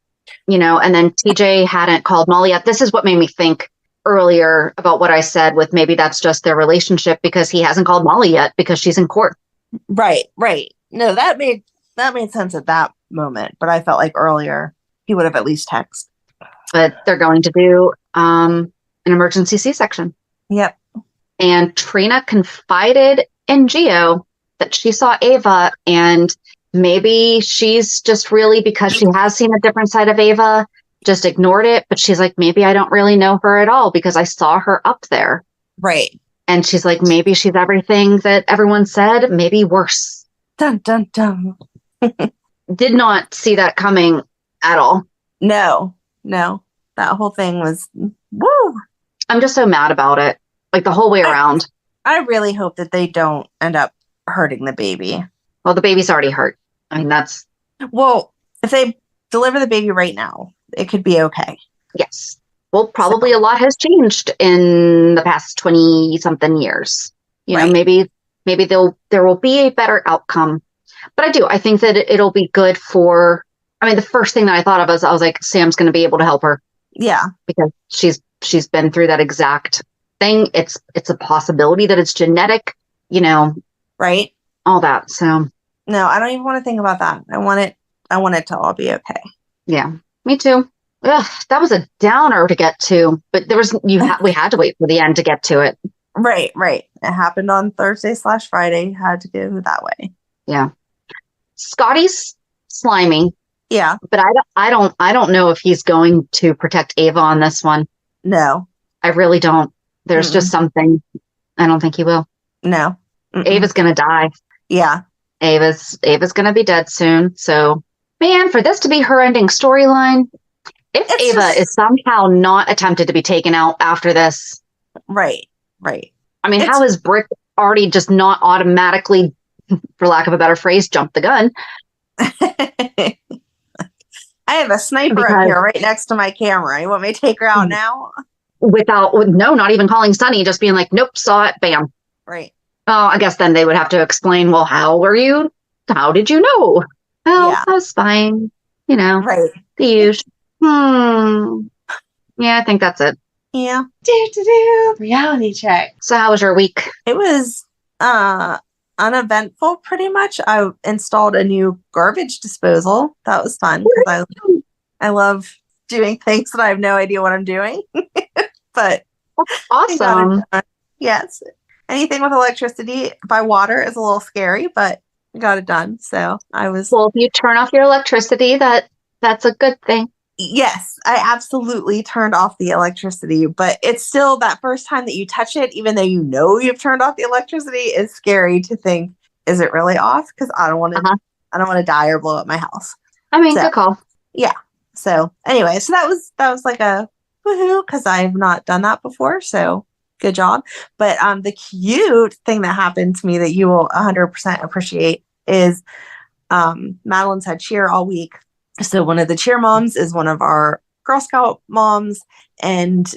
and then TJ hadn't called Molly yet. This is what made me think earlier about what I said with maybe that's just their relationship because he hasn't called Molly yet because she's in court. Right. No, that made sense at that moment. But I felt like earlier he would have at least texted. But they're going to do an emergency C-section. Yep. And Trina confided in Gio that she saw Ava, and maybe she's just really, because she has seen a different side of Ava, just ignored it. But she's like, maybe I don't really know her at all because I saw her up there. Right. And she's like, maybe she's everything that everyone said, maybe worse. Dun, dun, dun. Did not see that coming at all. No. That whole thing was, woo. I'm just so mad about it. Like the whole way around. I really hope that they don't end up hurting the baby. Well, the baby's already hurt. I mean, that's... Well, if they deliver the baby right now, it could be okay. Yes. Well, probably a lot has changed in the past 20-something years. Maybe there will be a better outcome. But I think that it'll be good for... the first thing that I thought of was, I was like, Sam's going to be able to help her. Yeah. Because she's been through that exact thing. It's a possibility that it's genetic, right? All that. So no, I don't even want to think about that. I want it to all be okay. Yeah, me too. Ugh, that was a downer to get to, but we had to wait for the end to get to it. Right. It happened on Thursday/Friday. Had to go that way. Yeah. Scotty's slimy. Yeah. But I don't know if he's going to protect Ava on this one. No. I really don't. There's just something. I don't think he will. No. Ava's going to die. Yeah. Ava's going to be dead soon. So, man, for this to be her ending storyline, if Ava is somehow not attempted to be taken out after this. Right. How is Brick already just not automatically, for lack of a better phrase, jump the gun? I have a sniper up here right next to my camera. You want me to take her out now? Not even calling Sonny, just being like, nope, saw it, bam. Right. Oh, I guess then they would have to explain, well, how did you know? Well, I was fine, Right. The usual. Yeah, I think that's it. Yeah. Reality check. So how was your week? It was uneventful, pretty much. I installed a new garbage disposal. That was fun because I love doing things that I have no idea what I'm doing. But Awesome. yes, anything with electricity by water is a little scary, but I got it done. So I was. Well, if you turn off your electricity, that's a good thing. Yes, I absolutely turned off the electricity, but it's still that first time that you touch it, even though you know you've turned off the electricity, it's scary to think, is it really off? Because I don't want to, I don't want to die or blow up my house. I mean, good call. Yeah. So anyway, so that was like a woohoo because I've not done that before. So good job. But the cute thing that happened to me that you will 100% appreciate is Madeline's had cheer all week. So one of the cheer moms is one of our Girl Scout moms, and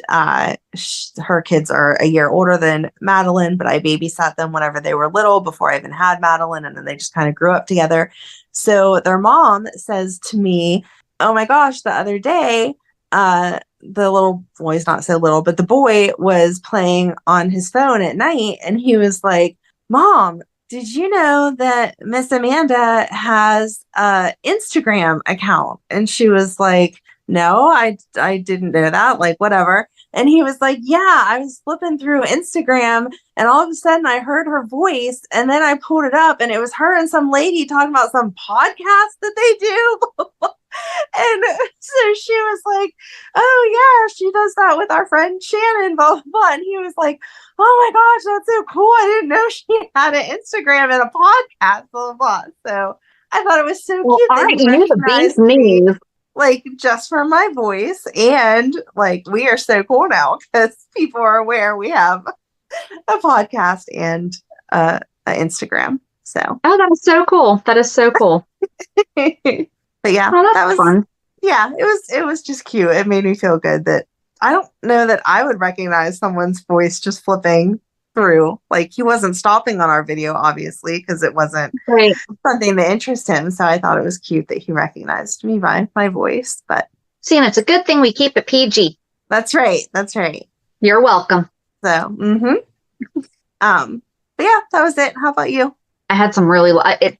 her kids are a year older than Madeline, but I babysat them whenever they were little before I even had Madeline, and then they just kind of grew up together. So their mom says to me, oh my gosh, the other day, the little boy's not so little, but the boy was playing on his phone at night, and he was like, Mom, did you know that Miss Amanda has an Instagram account? And she was like, no, I didn't know that, like, whatever. And he was like, yeah, I was flipping through Instagram and all of a sudden I heard her voice and then I pulled it up and it was her and some lady talking about some podcast that they do. And so she was like, oh yeah, she does that with our friend Shannon, blah, blah, blah. And he was like, oh my gosh, that's so cool. I didn't know she had an Instagram and a podcast, blah, blah, blah. So I thought it was so cute. Aren't you the bee's knees? Like, just for my voice, and like, we are so cool now because people are aware we have a podcast and an Instagram. So, oh, that is so cool. That is so cool. But yeah, that was fun. Yeah, it was just cute. It made me feel good that I don't know that I would recognize someone's voice just flipping through. Like, he wasn't stopping on our video, obviously, because it wasn't something that interested him. So I thought it was cute that he recognized me by my voice. But see, and it's a good thing we keep it PG. That's right. That's right. You're welcome. So, but yeah, that was it. How about you? I had some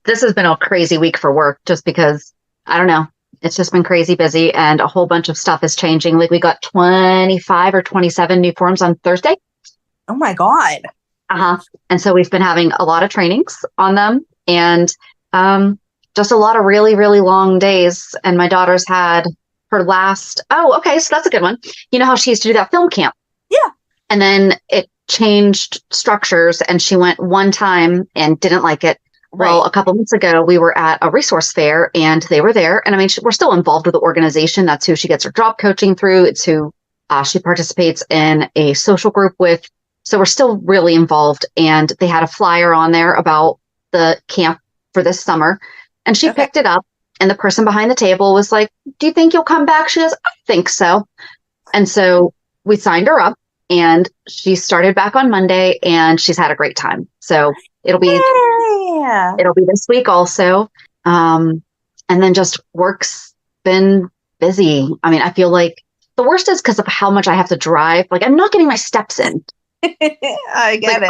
this has been a crazy week for work just because, I don't know, it's just been crazy busy and a whole bunch of stuff is changing. Like, we got 25 or 27 new forms on Thursday. Oh my God. And so we've been having a lot of trainings on them and just a lot of really, really long days. And my daughter's had her last, so that's a good one. You know how she used to do that film camp? Yeah. And then it changed structures and she went one time and didn't like it. Right. Well, a couple months ago, we were at a resource fair and they were there. And I mean, we're still involved with the organization. That's who she gets her job coaching through. It's who she participates in a social group with. So we're still really involved. And they had a flyer on there about the camp for this summer. And she picked it up. And the person behind the table was like, do you think you'll come back? She goes, I think so. And so we signed her up and she started back on Monday and she's had a great time. So it'll be this week also. And then just work's been busy. I mean, I feel like the worst is because of how much I have to drive. Like, I'm not getting my steps in. I get it.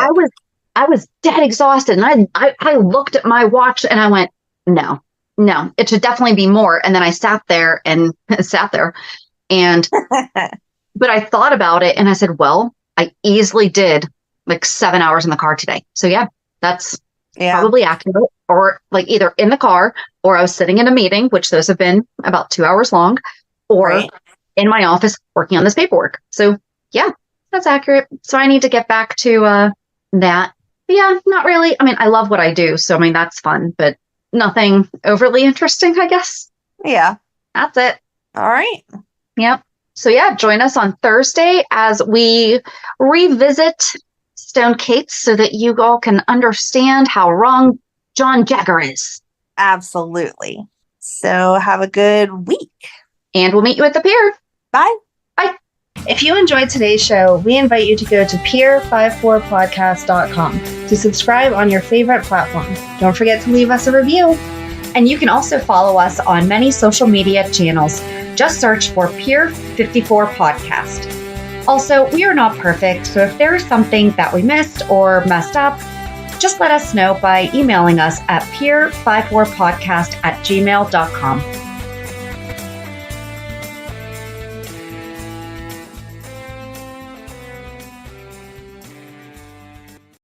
I was dead exhausted and I looked at my watch and I went, no, it should definitely be more. And then I sat there and and but I thought about it and I said, well, I easily did like 7 hours in the car today. So yeah, that's probably accurate. Or like either in the car or I was sitting in a meeting, which those have been about 2 hours long, or in my office working on this paperwork. So yeah, that's accurate. So I need to get back to that. But yeah, not really. I mean, I love what I do. So I mean, that's fun, but nothing overly interesting, I guess. Yeah. That's it. All right. Yep. So yeah, join us on Thursday as we revisit Stone Cates so that you all can understand how wrong John Jagger is. Absolutely. So have a good week. And we'll meet you at the pier. Bye. Bye. If you enjoyed today's show, we invite you to go to pier54podcast.com to subscribe on your favorite platform. Don't forget to leave us a review. And you can also follow us on many social media channels. Just search for Peer 54 Podcast. Also, we are not perfect, so if there is something that we missed or messed up, just let us know by emailing us at peer54podcast@gmail.com.